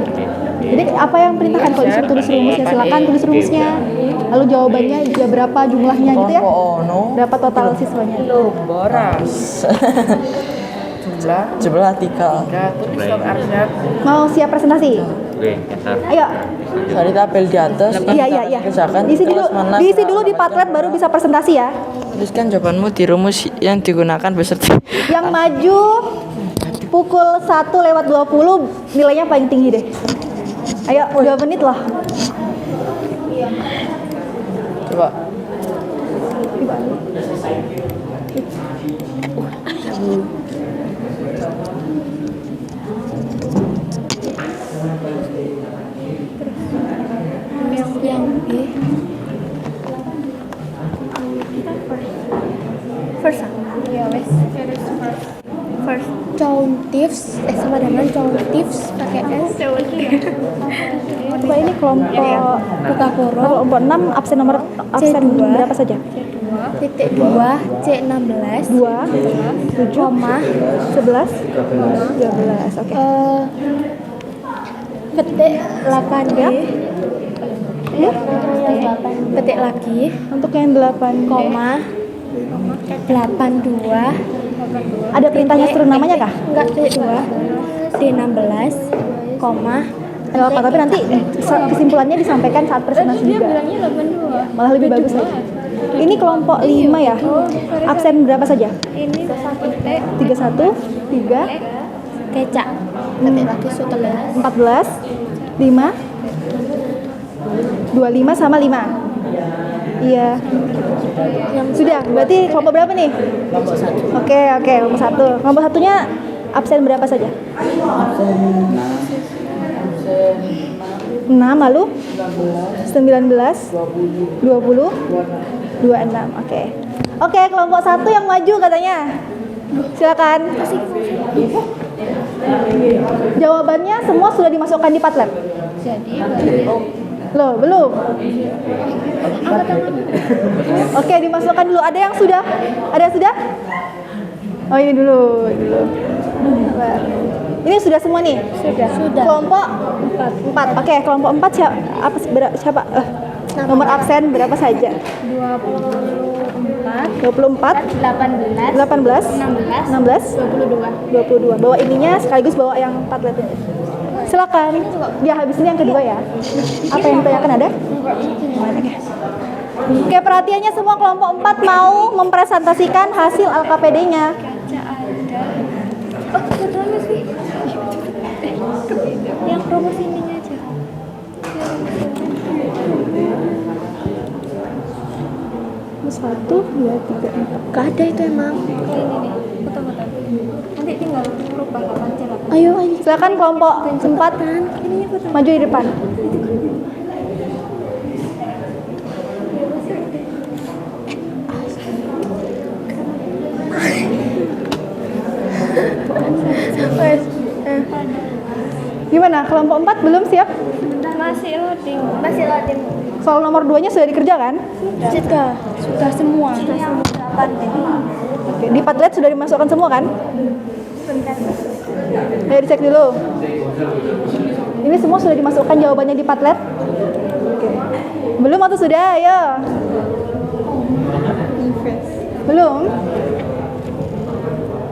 Jadi apa yang perintahkan kalau disuruh tulis rumusnya, silakan tulis rumusnya. Lalu jawabannya ya berapa jumlahnya gitu ya. Berapa total siswanya. Boras. Jumlah 3. Tulis dong Arsyad. Mau siap presentasi? Oke, ntar. Ayo. Dari tabel di atas. Iya. Kerjakan Diisi dulu, kelas mana diisi dulu di Padlet baru bisa presentasi ya. Tuliskan jawabanmu di rumus yang digunakan beserta. Yang maju pukul 1:20 nilainya paling tinggi deh. Ayo, 2 menit lah. Coba. Yang B. First. Ya wes. First. Countifs sama dengan countifs pakai S. Coba ini kelompok kelompok 6 absen nomor absen C2. berapa saja? Titik 2 C16 2 7 koma 11 12. Oke. Petik 8D. Ya. Petik lagi Untuk yang 8 koma 82. ada perintahnya suruh namanya kah? Enggak, titik 2 D16 koma. Enggak apa, tapi nanti kesimpulannya disampaikan saat presentasi juga. Malah lebih bagus lagi. Ini kelompok 5 ya. Absen berapa saja? Ini 1 31, 3, kecak. Petik lagi 11 14, 5, 25 sama 5. Iya. Sudah, berarti kelompok berapa nih? Oke, kelompok 1. Kelompok satunya absen berapa saja? 6, lalu 19, 20, 26. Oke, kelompok 1 yang maju katanya. Silakan. Jawabannya semua sudah dimasukkan di Padlet. Loh, belum. Oke, dimasukkan dulu. Ada yang sudah? Ada yang sudah? Oh, ini dulu. Ini sudah semua nih? Sudah. Kelompok 4. Oke, kelompok 4 siapa? Nomor absen berapa saja? 24, 18, 16, 22. Bawa ininya sekaligus bawa yang Padletnya. Silakan. Ya, habis ini yang kedua ya. Apa yang ditanyakan ada? Oke, perhatiannya semua kelompok 4 mau mempresentasikan hasil LKPD-nya. Yang promosi ininya aja. Satu, 2, 3, 4. Gak ada itu emang. Ini foto-foto. Nanti tinggal rubah kapan jalan. Ayo, silakan kelompok 4 maju di depan. Gimana? Kelompok 4 belum siap? Masih loading. Soal nomor 2-nya sudah dikerjakan? Sudah semua. Oke, di Padlet sudah dimasukkan semua kan? Ayo dicek dulu. Ini semua sudah dimasukkan jawabannya di Padlet? Oke. Belum atau sudah? Ayo. Belum?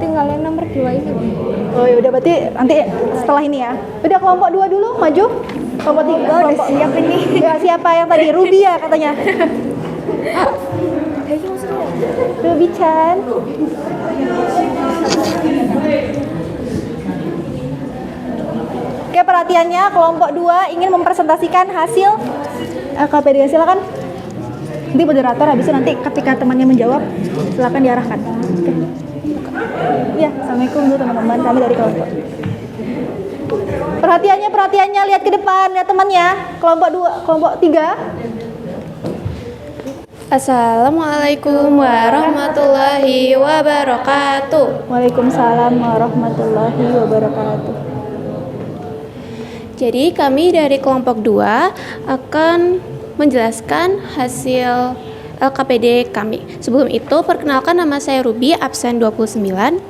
Tinggal yang nomor 2 ini. Oh ya udah, berarti nanti setelah ini ya. Udah kelompok 2 dulu, maju. Kelompok 3. Udah siap ini. Ya, siapa yang tadi? Ruby ya katanya. Ruby Chan. Oke, perhatiannya kelompok 2 ingin mempresentasikan hasil LKPD. Silakan. Nanti moderator habis itu nanti ketika temannya menjawab silakan diarahkan. Oke. Ya, assalamualaikum dulu teman-teman, kami dari kelompok. Perhatiannya lihat ke depan, lihat temannya. Kelompok 2, kelompok 3. Assalamualaikum warahmatullahi wabarakatuh. Waalaikumsalam warahmatullahi wabarakatuh. Jadi kami dari kelompok 2 akan menjelaskan hasil LKPD kami. Sebelum itu perkenalkan, nama saya Ruby, absen 29.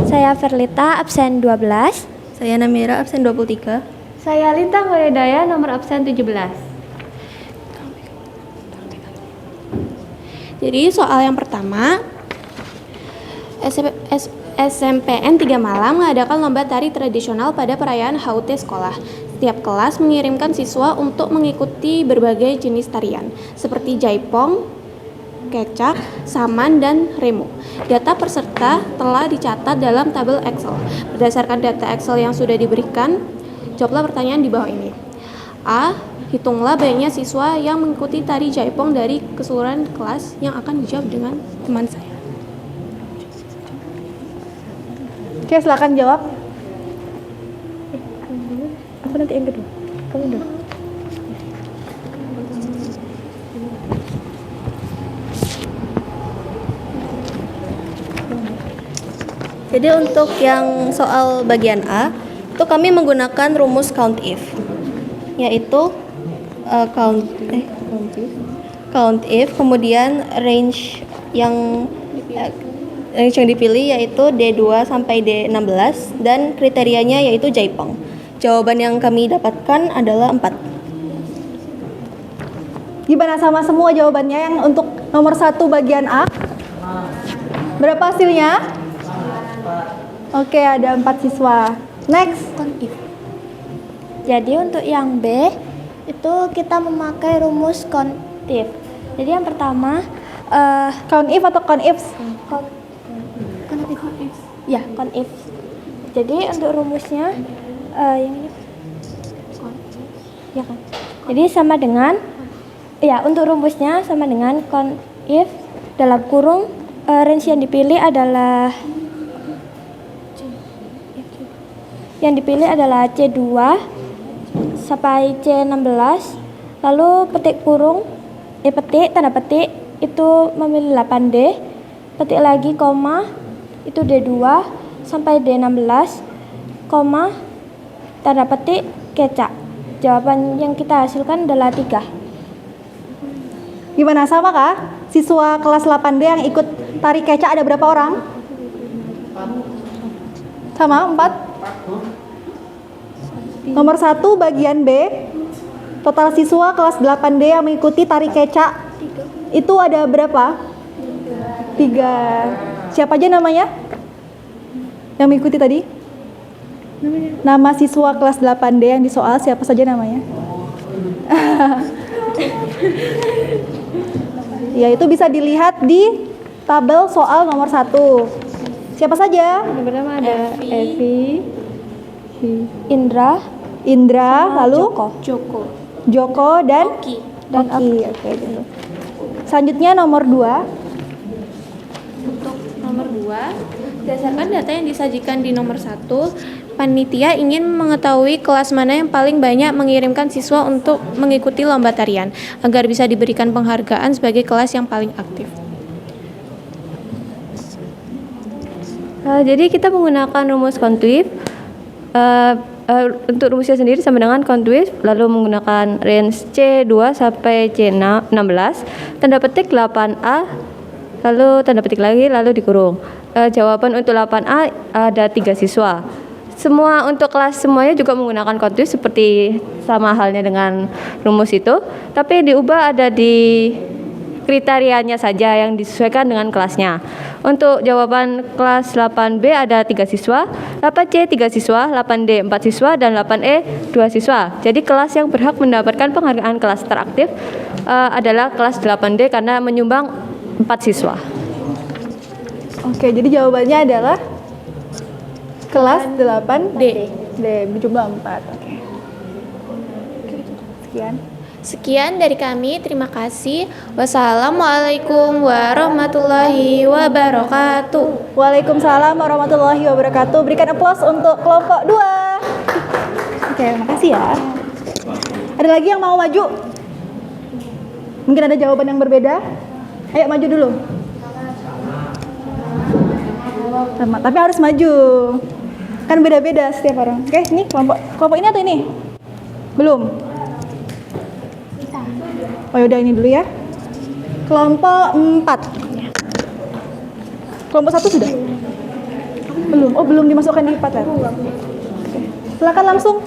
Saya Verlita, absen 12. Saya Namira, absen 23. Saya Lintang Waledaya, nomor absen 17. Jadi soal yang pertama, SMPN 3 Malang mengadakan lomba tari tradisional pada perayaan HUT sekolah. Setiap kelas mengirimkan siswa untuk mengikuti berbagai jenis tarian, seperti jaipong, kecak, saman, dan remo. Data peserta telah dicatat dalam tabel Excel. Berdasarkan data Excel yang sudah diberikan, jawablah pertanyaan di bawah ini. A. Hitunglah banyaknya siswa yang mengikuti tari jaipong dari keseluruhan kelas, yang akan dijawab dengan teman saya. Oke, silakan jawab. Aku nanti yang kedua. Kamu dulu. Jadi untuk yang soal bagian A, itu kami menggunakan rumus count if, yaitu count if, kemudian range yang dipilih yaitu D2 sampai D16, dan kriterianya yaitu jaipong. Jawaban yang kami dapatkan adalah 4. Gimana, sama semua jawabannya yang untuk nomor 1 bagian A? Berapa hasilnya? Oke, ada 4 siswa. Next. Jadi untuk yang B itu kita memakai rumus count if. Jadi yang pertama count if atau count ifs? Count if. Ya, count if. Jadi untuk rumusnya yang ini. Ya kan. Jadi sama dengan untuk rumusnya sama dengan count if dalam kurung range yang dipilih adalah C2 sampai C16, lalu petik kurung tanda petik itu memilih 8D, petik lagi koma itu D2 sampai D16, koma tanda petik kecak. Jawaban yang kita hasilkan adalah 3. Gimana, sama kah? Siswa kelas 8D yang ikut tari kecak ada berapa orang? Sama, 4? Nomor 1 bagian B, total siswa kelas 8D yang mengikuti tari kecak itu ada berapa? 3. Siapa aja namanya? Yang mengikuti tadi? Nama siswa kelas 8D yang disoal siapa saja namanya? Ya, itu bisa dilihat di tabel soal nomor 1. Siapa saja? Yang pertama ada Evi, Indra, lalu Joko dan Oki. Oke, gitu. Selanjutnya nomor 2. Untuk nomor 2, berdasarkan data yang disajikan di nomor 1, panitia ingin mengetahui kelas mana yang paling banyak mengirimkan siswa untuk mengikuti lomba tarian, agar bisa diberikan penghargaan sebagai kelas yang paling aktif. Jadi kita menggunakan rumus count if. untuk rumusnya sendiri sama dengan count with, lalu menggunakan range C2 sampai C16, tanda petik 8A, lalu tanda petik lagi, lalu dikurung. Jawaban untuk 8A ada 3 siswa. Semua untuk kelas semuanya juga menggunakan count with seperti sama halnya dengan rumus itu, tapi diubah ada di kriterianya saja yang disesuaikan dengan kelasnya. Untuk jawaban kelas 8B ada 3 siswa, 8C 3 siswa, 8D 4 siswa, dan 8E 2 siswa. Jadi kelas yang berhak mendapatkan penghargaan kelas teraktif adalah kelas 8D karena menyumbang 4 siswa. Oke, jadi jawabannya adalah kelas 8D. D berjumlah 4. Oke. Sekian. Sekian dari kami, terima kasih. Wassalamualaikum warahmatullahi wabarakatuh. Waalaikumsalam warahmatullahi wabarakatuh. Berikan aplaus untuk kelompok 2. Oke, makasih ya. Ada lagi yang mau maju? Mungkin ada jawaban yang berbeda? Ayo maju dulu. Sama, tapi harus maju. Kan beda-beda setiap orang. Oke, ini kelompok ini atau ini? Belum. Oh yaudah ini dulu ya. Kelompok 4. Kelompok 1 sudah? Belum. Oh belum dimasukkan di 4 ya? Silakan langsung.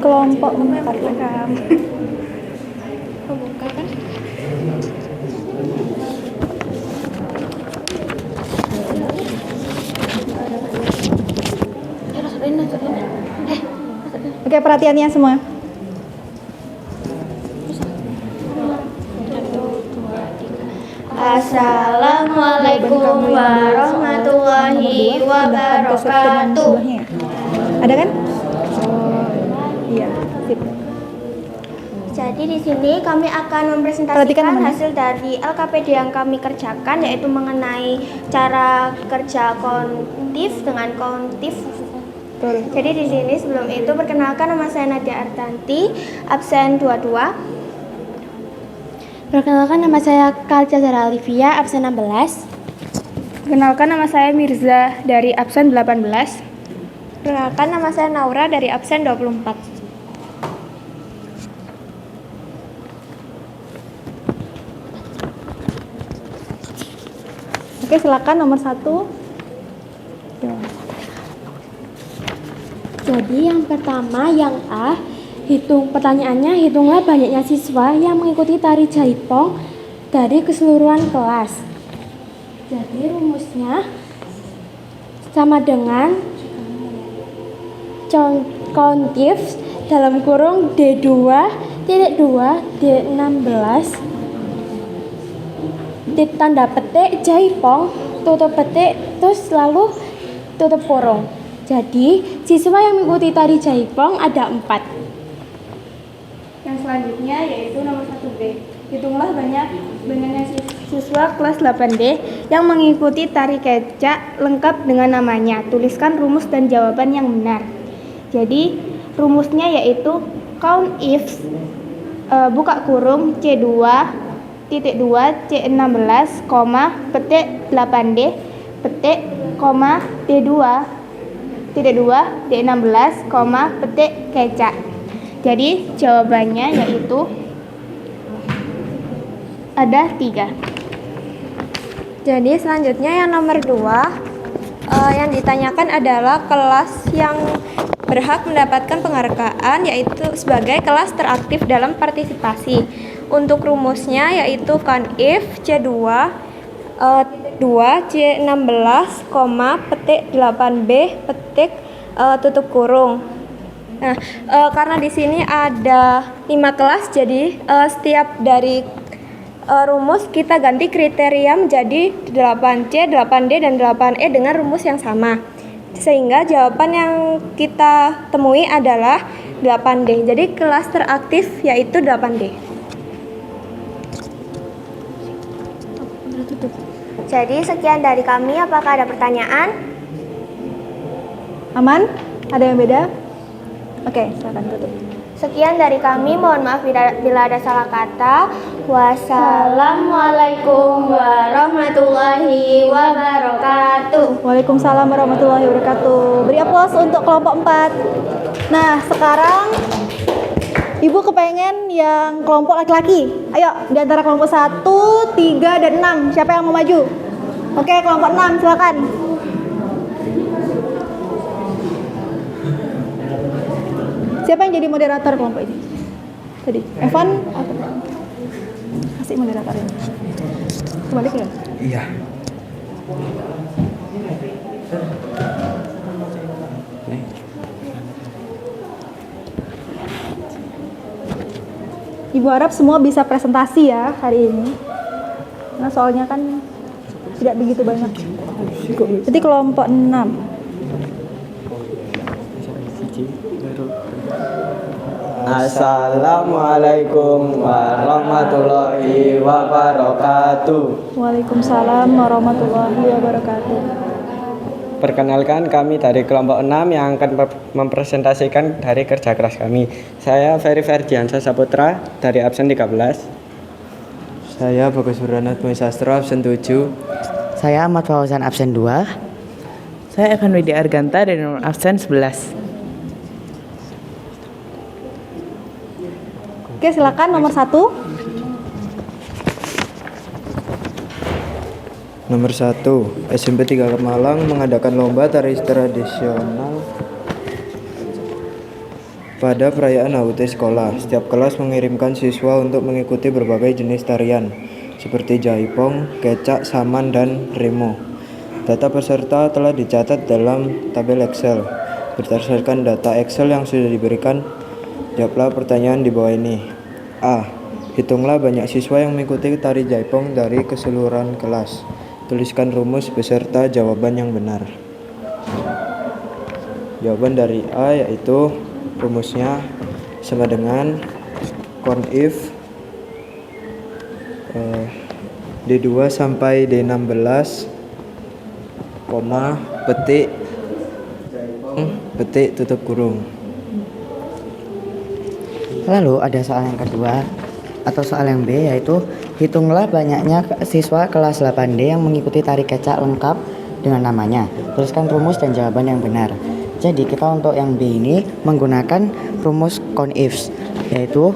Kelompok 4. Oke, perhatiannya semua. Assalamualaikum warahmatullahi wabarakatuh. Ada kan? Iya, sip. Jadi di sini kami akan mempresentasikan hasil dari LKPD yang kami kerjakan, yaitu mengenai cara kerja kontif dengan kontif. Jadi di sini sebelum itu perkenalkan, nama saya Nadia Artanti, absen 22. Perkenalkan, nama saya Kalca Zara Olivia, absen 16. Perkenalkan, nama saya Mirza dari absen 18. Perkenalkan, nama saya Naura dari absen 24. Oke, silakan nomor 1. Jadi yang pertama, yang A, pertanyaannya, hitunglah banyaknya siswa yang mengikuti tari jaipong dari keseluruhan kelas. Jadi rumusnya sama dengan countif dalam kurung D2 titik 2 D16 tanda petik jaipong tutup petik terus lalu tutup kurung. Jadi, siswa yang mengikuti tari jaipong ada 4. Yang selanjutnya yaitu nomor 1B. Hitunglah banyaknya siswa kelas 8D yang mengikuti tari kecak lengkap dengan namanya. Tuliskan rumus dan jawaban yang benar. Jadi, rumusnya yaitu count if buka kurung C2 titik 2 C16, petik 8D, petik, D2 titik 2 D16, petik kecak. Jadi jawabannya yaitu ada 3. Jadi selanjutnya yang nomor 2, yang ditanyakan adalah kelas yang berhak mendapatkan penghargaan yaitu sebagai kelas teraktif dalam partisipasi. Untuk rumusnya yaitu count if C2 2 C16, petik 8B, petik tutup kurung. Nah, karena di sini ada 5 kelas, jadi setiap dari rumus kita ganti kriteria menjadi 8C, 8D, dan 8E dengan rumus yang sama. Sehingga jawaban yang kita temui adalah 8D. Jadi kelas teraktif yaitu 8D. Jadi sekian dari kami, apakah ada pertanyaan? Aman? Ada yang beda? Oke, silakan tutup. Sekian dari kami, mohon maaf bila ada salah kata. Wassalamualaikum warahmatullahi wabarakatuh. Waalaikumsalam warahmatullahi wabarakatuh. Beri aplaus untuk kelompok 4. Nah, sekarang Ibu kepengen yang kelompok laki-laki. Ayo, di antara kelompok 1, 3, dan 6. Siapa yang mau maju? Oke, kelompok 6, silakan. Siapa yang jadi moderator kelompok ini? Tadi, Evan? Kasih moderatornya. Kembali ya? Iya. Ibu harap semua bisa presentasi ya hari ini. Nah, soalnya kan tidak begitu banyak. Jadi kelompok 6. Assalamualaikum warahmatullahi wabarakatuh. Waalaikumsalam warahmatullahi wabarakatuh. Perkenalkan, kami dari kelompok 6 yang akan mempresentasikan dari kerja keras kami. Saya Ferry Ferdiansyah Saputra dari absen 13. Saya Bagus Suranat Sastro absen 7. Saya Ahmad Fauzan absen 2. Saya Evan Widya Arganta dari nomor absen 11. Oke, silakan nomor 1. Nomor 1, SMP 3 Malang mengadakan lomba tari tradisional pada perayaan HUT sekolah. Setiap kelas mengirimkan siswa untuk mengikuti berbagai jenis tarian seperti jaipong, kecak, saman, dan remo. Data peserta telah dicatat dalam tabel Excel. Berdasarkan data Excel yang sudah diberikan, jawablah pertanyaan di bawah ini. A. Hitunglah banyak siswa yang mengikuti tari jaipong dari keseluruhan kelas. Tuliskan rumus beserta jawaban yang benar. Jawaban dari A yaitu rumusnya sama dengan conif D2 sampai D16, koma, petik, petik tutup kurung. Lalu ada soal yang kedua atau soal yang B, yaitu hitunglah banyaknya siswa kelas 8D yang mengikuti tari kecak lengkap dengan namanya. Tuliskan rumus dan jawaban yang benar. Jadi kita untuk yang B ini menggunakan rumus conifs, yaitu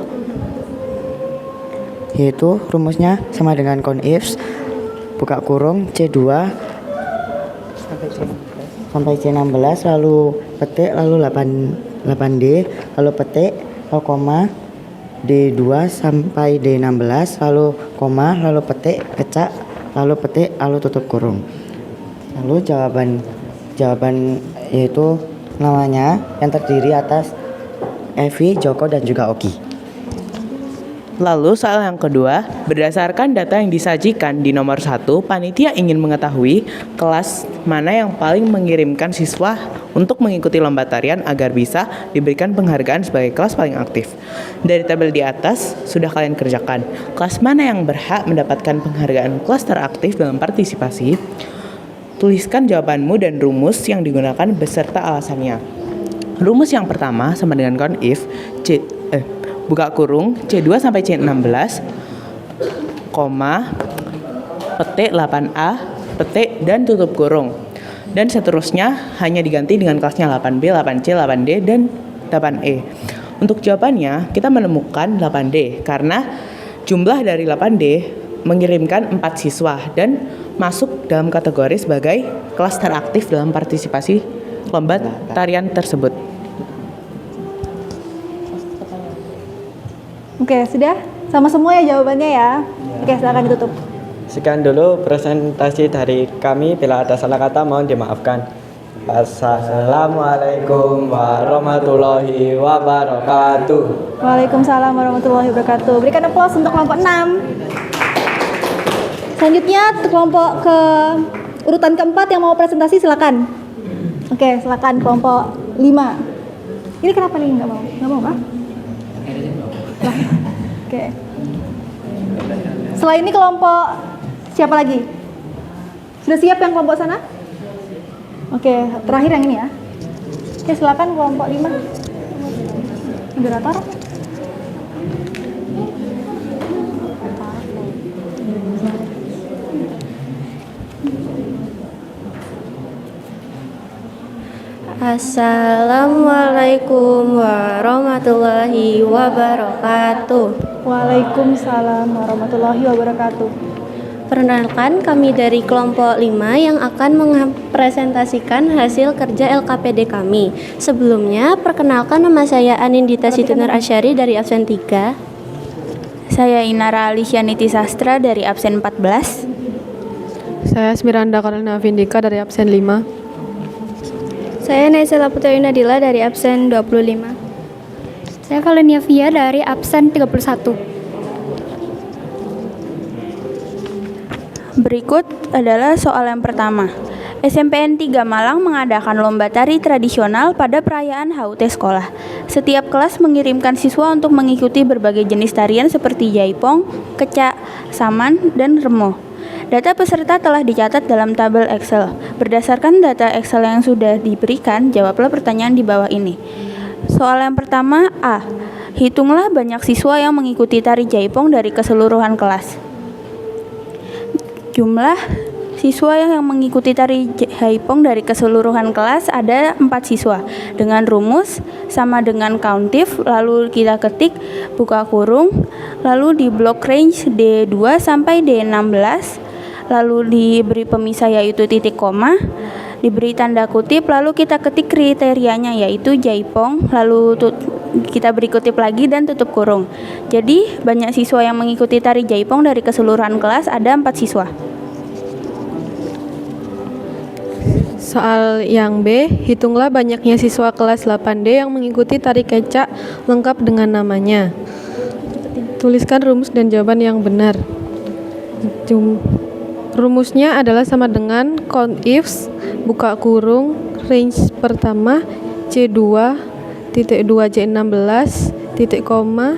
rumusnya sama dengan conifs buka kurung C2 sampai C16, lalu petik, lalu 8D, lalu petik, lalu koma, D2 sampai D16, lalu koma, lalu petik, kecak, lalu petik, lalu tutup kurung. Lalu jawaban yaitu namanya yang terdiri atas Evi, Joko, dan juga Ogi. Lalu soal yang kedua, berdasarkan data yang disajikan di nomor 1, panitia ingin mengetahui kelas mana yang paling mengirimkan siswa untuk mengikuti lomba tarian agar bisa diberikan penghargaan sebagai kelas paling aktif. Dari tabel di atas sudah kalian kerjakan. Kelas mana yang berhak mendapatkan penghargaan kelas teraktif dalam partisipasi? Tuliskan jawabanmu dan rumus yang digunakan beserta alasannya. Rumus yang pertama sama dengan conif buka kurung C2 sampai C16, koma, petik 8A, petik, dan tutup kurung. Dan seterusnya hanya diganti dengan kelasnya 8B, 8C, 8D, dan 8E. Untuk jawabannya, kita menemukan 8D karena jumlah dari 8D mengirimkan 4 siswa dan masuk dalam kategori sebagai kelas teraktif dalam partisipasi lomba tarian tersebut. Oke, sudah? Sama semua ya jawabannya ya? Oke, silakan ditutup. Sekian dulu presentasi dari kami. Bila ada salah kata mohon dimaafkan. Assalamualaikum warahmatullahi wabarakatuh. Waalaikumsalam warahmatullahi wabarakatuh. Berikan aplaus untuk kelompok 6. Selanjutnya kelompok urutan keempat yang mau presentasi silakan. Oke, silakan kelompok 5. Ini kenapa nih nggak mau? Nggak mau, Pak? Oke. Setelah ini kelompok siapa lagi? Sudah siap yang kelompok sana? Oke, terakhir yang ini ya. Oke, silakan kelompok 5. Moderator? Assalamualaikum warahmatullahi wabarakatuh. Waalaikumsalam warahmatullahi wabarakatuh. Perkenalkan, kami dari kelompok 5 yang akan mempresentasikan hasil kerja LKPD kami. Sebelumnya, perkenalkan, nama saya Anindita Situner Asyari dari absen 3. Saya Inara Alisyaniti Sastra dari absen 14. Saya Smiranda Karolina Vindika dari absen 5. Saya Naisela Putri Nadila dari absen 25. Saya Valencia Via dari absen 31. Berikut adalah soal yang pertama. SMPN 3 Malang mengadakan lomba tari tradisional pada perayaan HUT sekolah. Setiap kelas mengirimkan siswa untuk mengikuti berbagai jenis tarian seperti jaipong, kecak, saman, dan remo. Data peserta telah dicatat dalam tabel Excel. Berdasarkan data Excel yang sudah diberikan, jawablah pertanyaan di bawah ini. Soal yang pertama, A. Hitunglah banyak siswa yang mengikuti tari jaipong dari keseluruhan kelas. Jumlah siswa yang mengikuti tari jaipong dari keseluruhan kelas ada 4 siswa. Dengan rumus sama dengan countif, lalu kita ketik buka kurung, lalu di blok range D2 sampai D16, lalu diberi pemisah yaitu titik koma, diberi tanda kutip, lalu kita ketik kriterianya yaitu jaipong, lalu kita beri kutip lagi dan tutup kurung. Jadi banyak siswa yang mengikuti tari jaipong dari keseluruhan kelas ada 4 siswa. Soal yang B, hitunglah banyaknya siswa kelas 8D yang mengikuti tari kecak lengkap dengan namanya. Tuliskan rumus dan jawaban yang benar. Rumusnya adalah sama dengan count ifs, buka kurung, range pertama, C2, titik 2 C16, titik koma,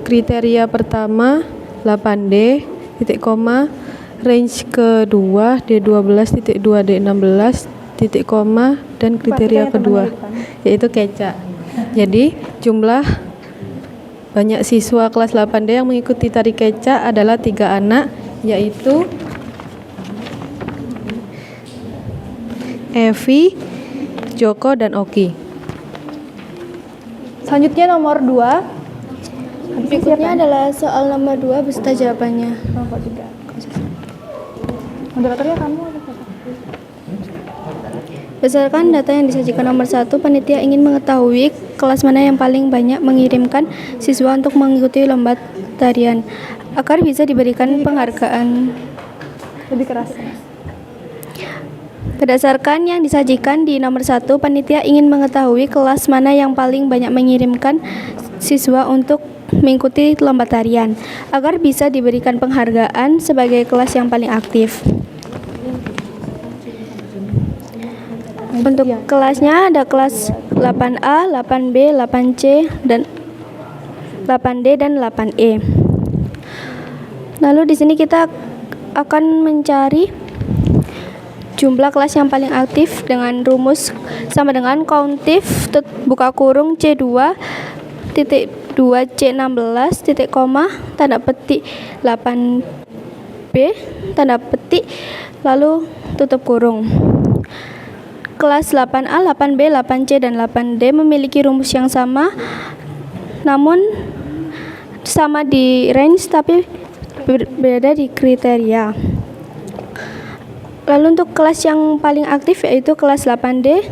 kriteria pertama, 8D, titik koma, range kedua, D12, titik 2 D16, titik koma, dan kriteria kedua, yaitu kecak. Jadi, jumlah banyak siswa kelas 8D yang mengikuti tari kecak adalah 3 anak, yaitu Evi, Joko, dan Oki. Selanjutnya nomor 2. Berikutnya adalah soal nomor 2 beserta jawabannya. Nomor 3. Moderatornya kamu atau siapa? Berdasarkan data yang disajikan nomor 1, panitia ingin mengetahui kelas mana yang paling banyak mengirimkan siswa untuk mengikuti lomba tarian agar bisa diberikan penghargaan. Lebih keras. Berdasarkan yang disajikan di nomor 1, panitia ingin mengetahui kelas mana yang paling banyak mengirimkan siswa untuk mengikuti lomba tarian agar bisa diberikan penghargaan sebagai kelas yang paling aktif. Untuk kelasnya ada kelas 8A, 8B, 8C, dan 8D dan 8E. Lalu di sini kita akan mencari jumlah kelas yang paling aktif dengan rumus sama dengan countif buka kurung C2 titik 2 C16 titik koma tanda petik 8B tanda petik lalu tutup kurung. Kelas 8A, 8B, 8C, dan 8D memiliki rumus yang sama, namun sama di range tapi berbeda di kriteria. Lalu untuk kelas yang paling aktif yaitu kelas 8D,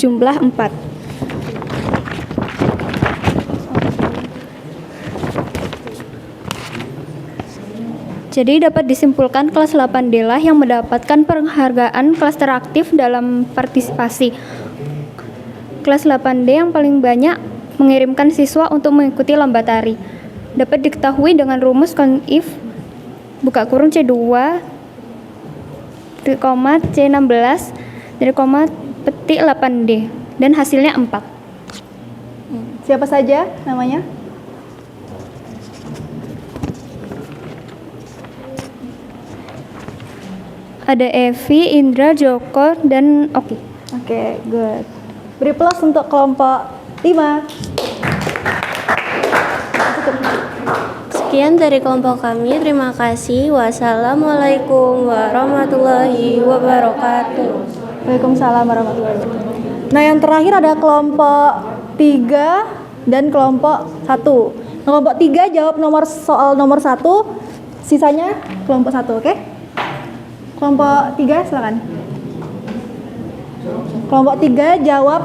jumlah 4. Jadi dapat disimpulkan kelas 8D lah yang mendapatkan penghargaan kelas teraktif dalam partisipasi. Kelas 8D yang paling banyak mengirimkan siswa untuk mengikuti lomba tari. Dapat diketahui dengan rumus if buka kurung C2 koma C16 dari koma petik 8D dan hasilnya 4. Siapa saja namanya? Ada Evi, Indra, Joko, dan Oki. Oke, good. Beri plus untuk kelompok 5. Sekian dari kelompok kami. Terima kasih. Wassalamualaikum warahmatullahi wabarakatuh. Waalaikumsalam warahmatullahi wabarakatuh. Nah, yang terakhir ada kelompok 3 dan kelompok 1. Kelompok 3 jawab soal nomor 1, sisanya kelompok 1, oke? Kelompok 3 silakan. Kelompok 3 jawab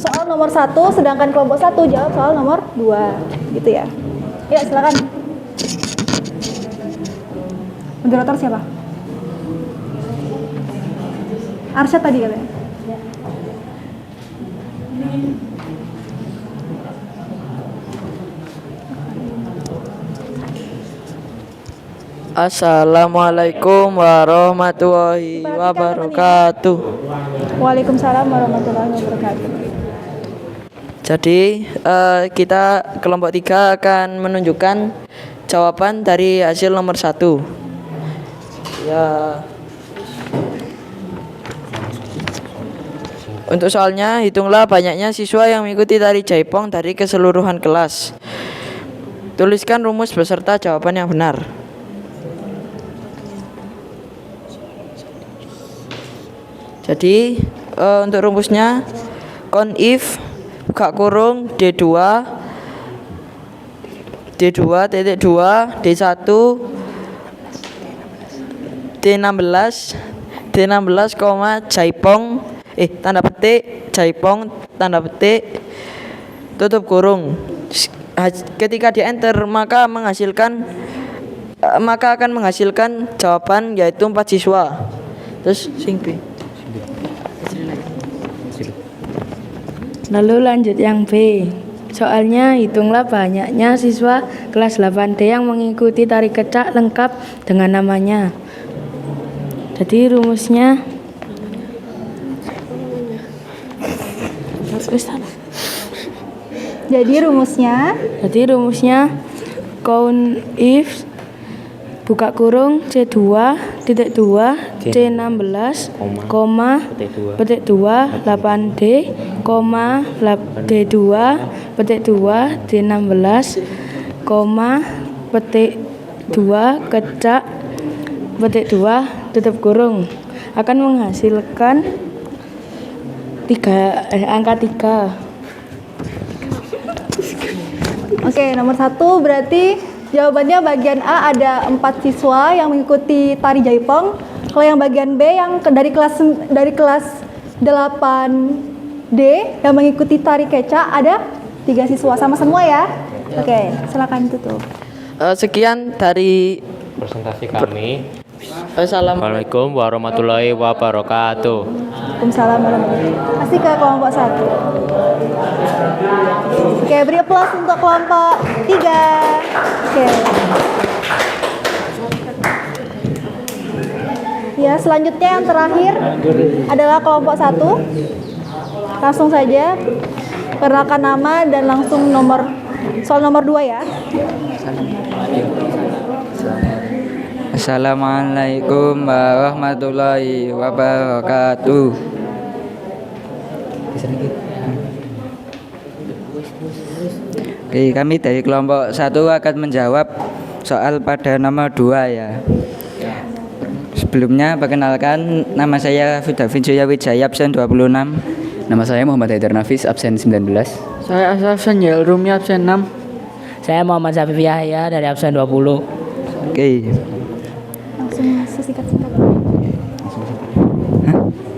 soal nomor 1, sedangkan kelompok 1 jawab soal nomor 2, gitu ya. Ya, silakan. Moderator siapa? Arsyad tadi katanya. Assalamualaikum warahmatullahi wabarakatuh. Waalaikumsalam warahmatullahi wabarakatuh. Jadi kita kelompok 3 akan menunjukkan jawaban dari hasil nomor 1. Ya. Untuk soalnya, hitunglah banyaknya siswa yang mengikuti tari jaipong dari keseluruhan kelas. Tuliskan rumus beserta jawaban yang benar. Jadi untuk rumusnya, count if buka kurung D2 titik 2 D1 D16 koma jaipong tanda petik jaipong tanda petik tutup kurung. Ketika di enter maka akan menghasilkan jawaban yaitu 4 siswa. Terus sing B. Lalu lanjut yang B. Soalnya hitunglah banyaknya siswa kelas 8D yang mengikuti tari kecak lengkap dengan namanya. Jadi rumusnya Jadi rumusnya count if buka kurung C2 titik 2 C16 koma petik 2 8D koma D2 petik 2 D16 koma petik 2 kecak petik 2 tutup kurung akan menghasilkan angka 3. Oke, nomor 1 berarti jawabannya bagian A ada 4 siswa yang mengikuti tari jaipong. Kalau yang bagian B yang dari kelas 8D yang mengikuti tari kecak ada 3 siswa, sama semua ya. Oke, silakan tutup. Sekian dari presentasi kami. Assalamualaikum warahmatullahi wabarakatuh. Waalaikumsalam warahmatullahi wabarakatuh. Kasih ke kelompok 1. Oke, beri aplaus untuk kelompok 3. Oke. Ya, selanjutnya yang terakhir adalah kelompok 1. Langsung saja perkenalkan nama dan langsung soal nomor 2 ya. Assalamualaikum warahmatullahi wabarakatuh. Oke, kami dari kelompok 1 akan menjawab soal pada nomor 2 ya. Sebelumnya perkenalkan, nama saya Davin Wijaya, absen 26. Nama saya Muhammad Haidar Nafis, absen 19. Saya Asaf Sanjal Rumi, absen 6. Saya Muhammad Zafif Yahya dari absen 20. Oke.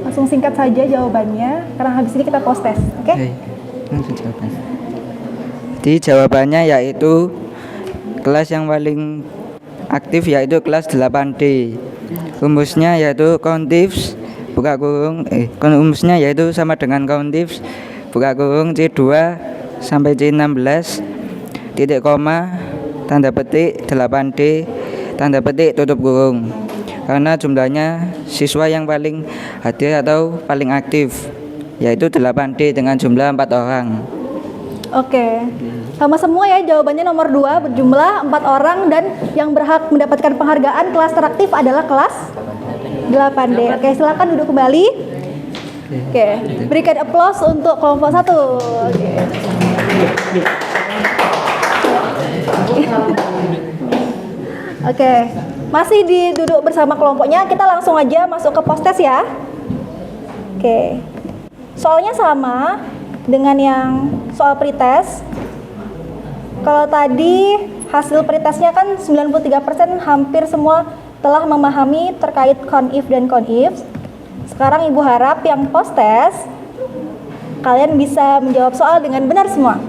Langsung singkat saja jawabannya, karena habis ini kita post test, oke? Jadi jawabannya yaitu kelas yang paling aktif yaitu kelas 8D. Rumusnya yaitu countifs buka kurung rumusnya yaitu sama dengan countifs buka kurung C2 sampai C16 titik koma tanda petik 8D tanda petik tutup kurung. Karena jumlahnya siswa yang paling hadir atau paling aktif yaitu 8D dengan jumlah 4 orang. Oke, sama semua ya jawabannya nomor 2 berjumlah 4 orang dan yang berhak mendapatkan penghargaan kelas teraktif adalah kelas 8D. Oke, silakan duduk kembali. Oke, berikan aplaus untuk kelompok 1. Oke. Oke, masih duduk bersama kelompoknya, kita langsung aja masuk ke post-test ya. Oke, soalnya sama dengan yang soal pretest. Kalau tadi hasil pretestnya kan 93% hampir semua telah memahami terkait CONIF dan CONIF. Sekarang Ibu harap yang post-test kalian bisa menjawab soal dengan benar semua.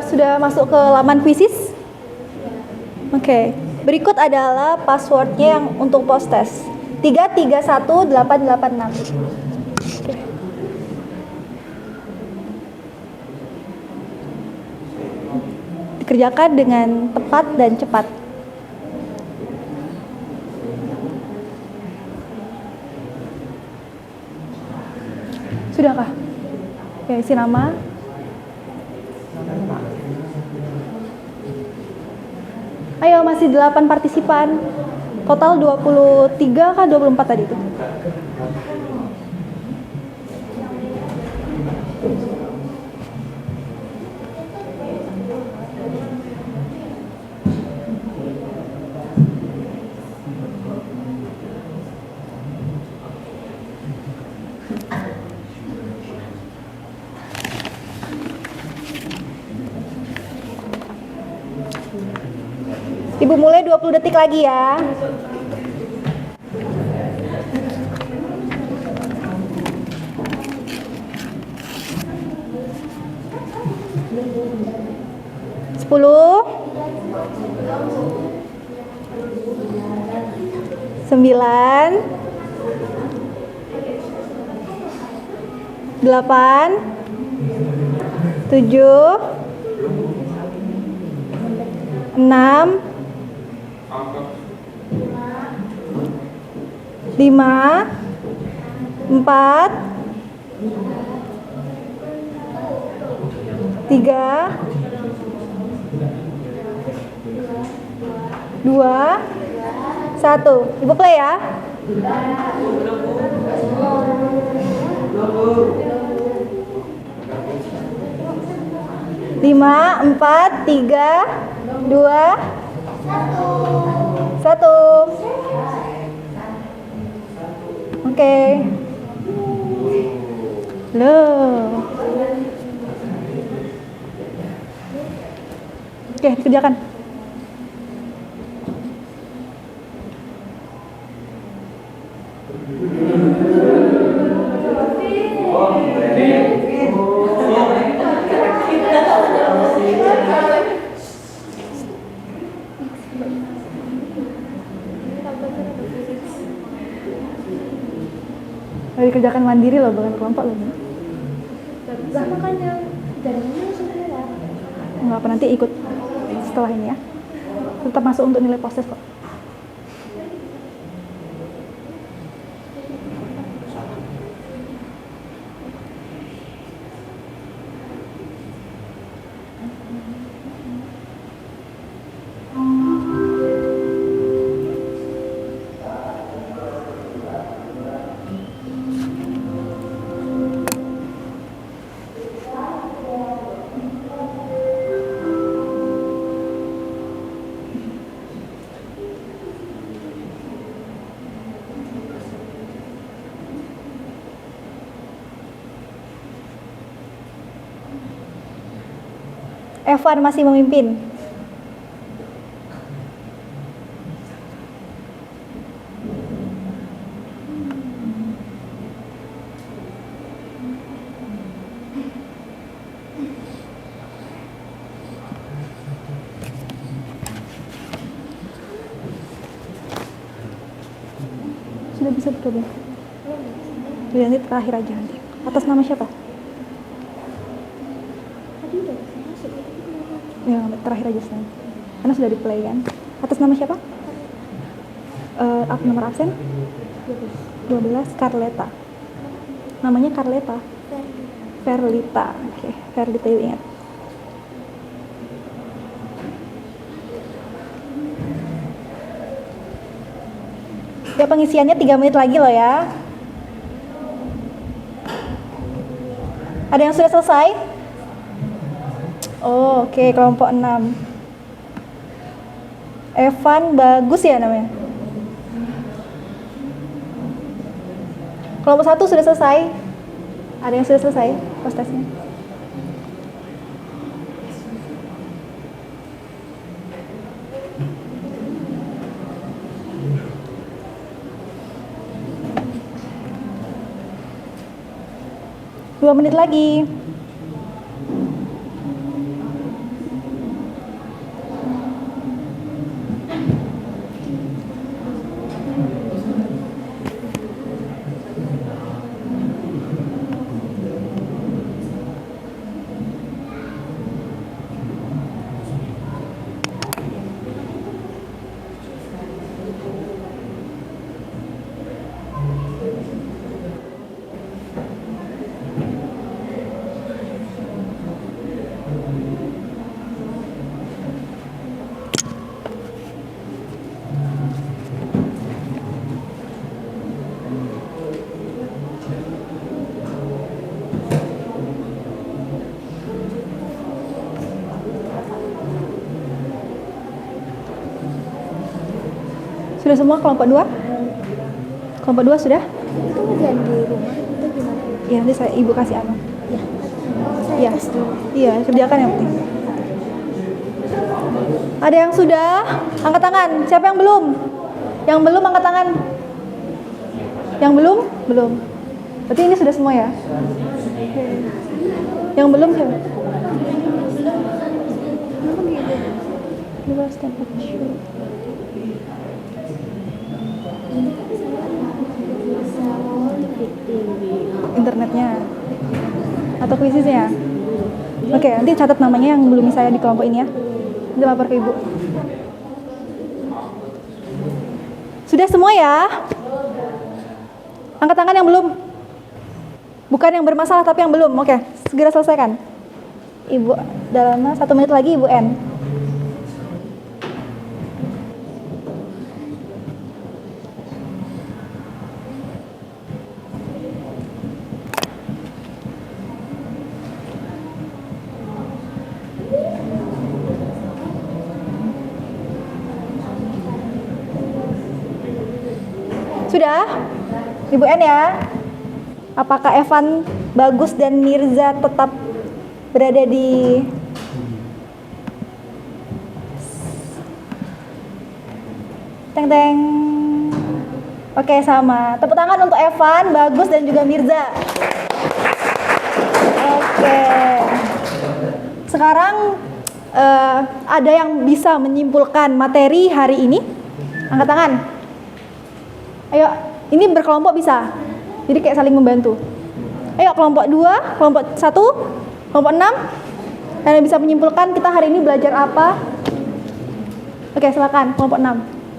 Sudah masuk ke laman quizzes? Oke, berikut adalah passwordnya yang untuk post-test 331886. Dikerjakan dengan tepat dan cepat. Sudahkah? Oke, isi nama. Ayo, masih 8 partisipan. Total 23 kah 24 tadi itu? Ibu mulai 20 detik lagi ya. Sepuluh, 9, 8, 7, 6, 5, 4, 3, 2, 1. Ibu play ya. Lima, 4, 3, 2, 1. Oke. Loh. Oke, dikerjakan. Dikerjakan mandiri loh, bukan kelompok loh. Lah makanya jaringannya langsung keluar. Enggak apa, nanti ikut setelah ini ya. Tetap masuk untuk nilai post-test kok. Evan masih memimpin. Sudah bisa bergabung. Jadi nanti terakhir aja nanti. Atas nama siapa? Ya, terakhir aja Stan. Karena sudah di play kan. Atas nama siapa? Nomor absen? 12 Carleta. Namanya Carleta. Verlita. Oke, Verlita yuk ingat. Ya, pengisiannya 3 menit lagi loh ya. Ada yang sudah selesai? Oh, oke, kelompok 6. Evan Bagus ya namanya. Kelompok 1 sudah selesai. Ada yang sudah selesai postesnya? Dua menit lagi. Sudah semua kelompok 2? Kelompok 2 sudah? Itu ngerjain di rumah itu gimana? Iya, nanti ibu kasih anu. Ya. Iya. Iya, kerjakan yang penting. Ada yang sudah? Angkat tangan. Siapa yang belum? Yang belum angkat tangan. Yang belum? Belum. Berarti ini sudah semua ya? Yang belum siapa? Internetnya atau kuisisnya. Oke, nanti catat namanya yang belum saya di kelompok ini ya. Nanti lapor ke ibu. Sudah semua ya? Angkat tangan yang belum. Bukan yang bermasalah tapi yang belum. Oke, segera selesaikan. Ibu dalam 1 menit lagi Ibu N. Sudah? Ibu N ya? Apakah Evan, Bagus, dan Mirza tetap berada di teng-teng? Oke, sama. Tepuk tangan untuk Evan, Bagus, dan juga Mirza. Oke. Sekarang ada yang bisa menyimpulkan materi hari ini? Angkat tangan. Ayo, ini berkelompok bisa. Jadi kayak saling membantu. Ayo, kelompok 2, kelompok 1, kelompok 6. Kalian bisa menyimpulkan kita hari ini belajar apa? Oke, silakan kelompok 6.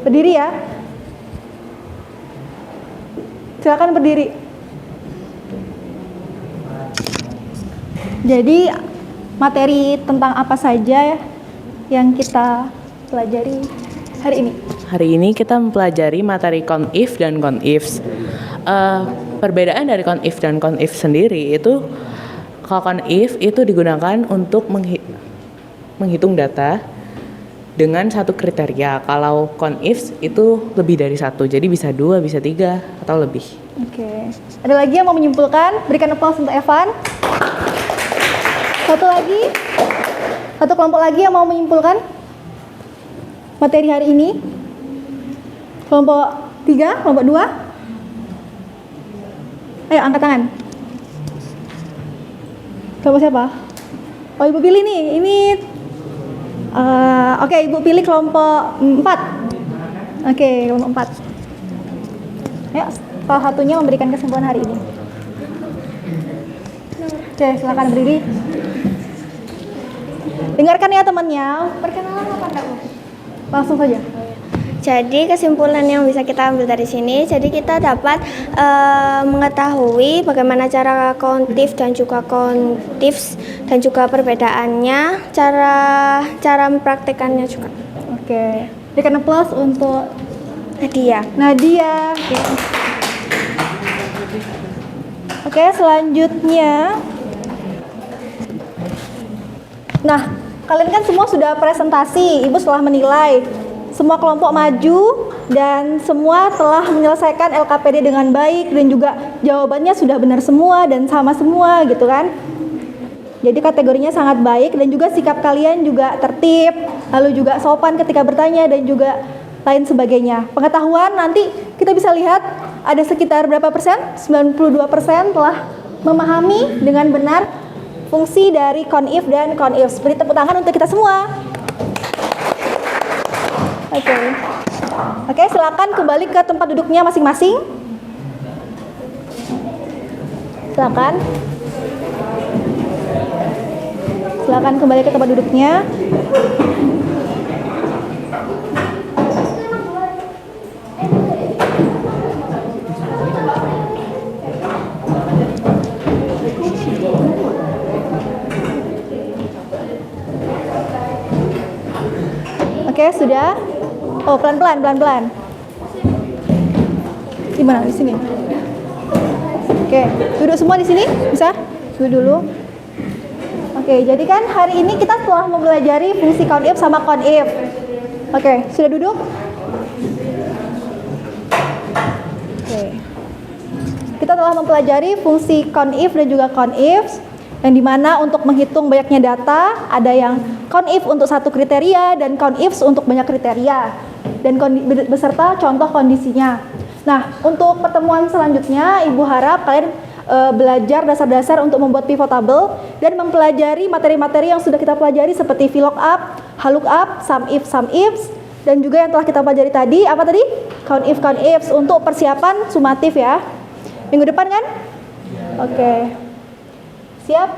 Berdiri ya. Silakan berdiri. Jadi materi tentang apa saja yang kita pelajari hari ini? Hari ini kita mempelajari materi CONIF dan CONIFs. Perbedaan dari CONIF dan CONIF sendiri itu, kalau CONIF itu digunakan untuk menghitung data dengan satu kriteria. Kalau CONIFs itu lebih dari satu, jadi bisa 2, bisa 3 atau lebih. Oke. Ada lagi yang mau menyimpulkan? Berikan applause untuk Evan. Satu lagi. Satu kelompok lagi yang mau menyimpulkan materi hari ini. Kelompok 3, kelompok 2. Ayo angkat tangan. Kelompok siapa? Oh, Ibu pilih nih. Ini oke, Ibu pilih kelompok 4. Oke, kelompok 4. Ayo, salah satunya memberikan kesimpulan hari ini. Oke, silakan berdiri. Dengarkan ya temannya. Perkenalan apa enggak? Langsung saja. Jadi kesimpulan yang bisa kita ambil dari sini, jadi kita dapat mengetahui bagaimana cara countif dan juga countifs dan juga perbedaannya, cara mempraktekannya juga. Oke. Berikan plus untuk Nadia. Oke, selanjutnya. Nah, kalian kan semua sudah presentasi, Ibu setelah menilai. Semua kelompok maju dan semua telah menyelesaikan LKPD dengan baik dan juga jawabannya sudah benar semua dan sama semua gitu kan. Jadi kategorinya sangat baik dan juga sikap kalian juga tertib, lalu juga sopan ketika bertanya dan juga lain sebagainya. Pengetahuan nanti kita bisa lihat ada sekitar berapa persen? 92% telah memahami dengan benar fungsi dari CONIF dan CONIFs. Beri tepuk tangan untuk kita semua. Oke, silakan kembali ke tempat duduknya masing-masing. Silakan kembali ke tempat duduknya. Oke, sudah. Oh, pelan-pelan. Gimana di sini? Oke, duduk semua di sini? Bisa? Duduk dulu. Oke, jadi kan hari ini kita telah mempelajari fungsi CONIF sama CONIF. Oke, sudah duduk? Oke. Kita telah mempelajari fungsi CONIF dan juga CONIFs, yang dimana untuk menghitung banyaknya data, ada yang CONIF untuk satu kriteria dan CONIFs untuk banyak kriteria, dan beserta contoh kondisinya. Nah, untuk pertemuan selanjutnya, Ibu harap kalian belajar dasar-dasar untuk membuat pivot table dan mempelajari materi-materi yang sudah kita pelajari seperti VLOOKUP, HLOOKUP, SUMIF, dan juga yang telah kita pelajari tadi, apa tadi? CONIF, untuk persiapan sumatif ya. Minggu depan kan? Oke. Siap?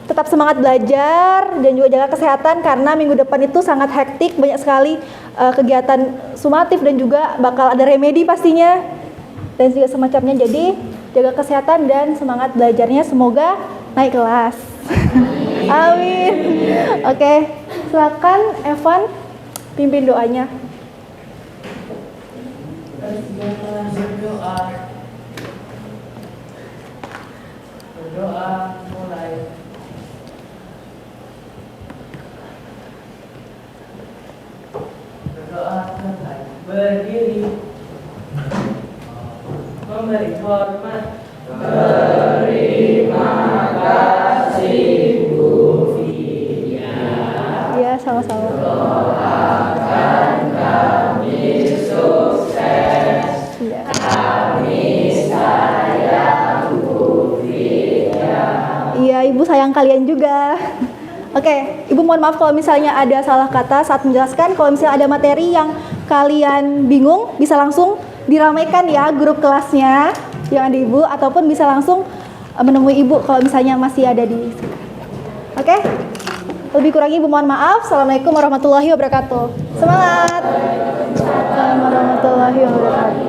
Tetap semangat belajar dan juga jaga kesehatan karena minggu depan itu sangat hektik, banyak sekali kegiatan sumatif dan juga bakal ada remedi pastinya dan juga semacamnya. Jadi jaga kesehatan dan semangat belajarnya, semoga naik kelas. Amin. Oke, silakan Evan pimpin doanya. Berdoa mulai. Berdoa selesai. Berdiri. Memberi hormat. Terima kasih Bu Fia. Ya, sama-sama. Doakan kami sukses. Ya. Kami sayang Bu Fia. Iya, Ibu sayang kalian juga. Oke, Ibu mohon maaf kalau misalnya ada salah kata saat menjelaskan. Kalau misalnya ada materi yang kalian bingung, bisa langsung diramaikan ya grup kelasnya yang ada Ibu, ataupun bisa langsung menemui Ibu kalau misalnya masih ada di. Oke? Lebih kurang Ibu mohon maaf. Assalamualaikum warahmatullahi wabarakatuh. Semangat. Assalamualaikum warahmatullahi wabarakatuh.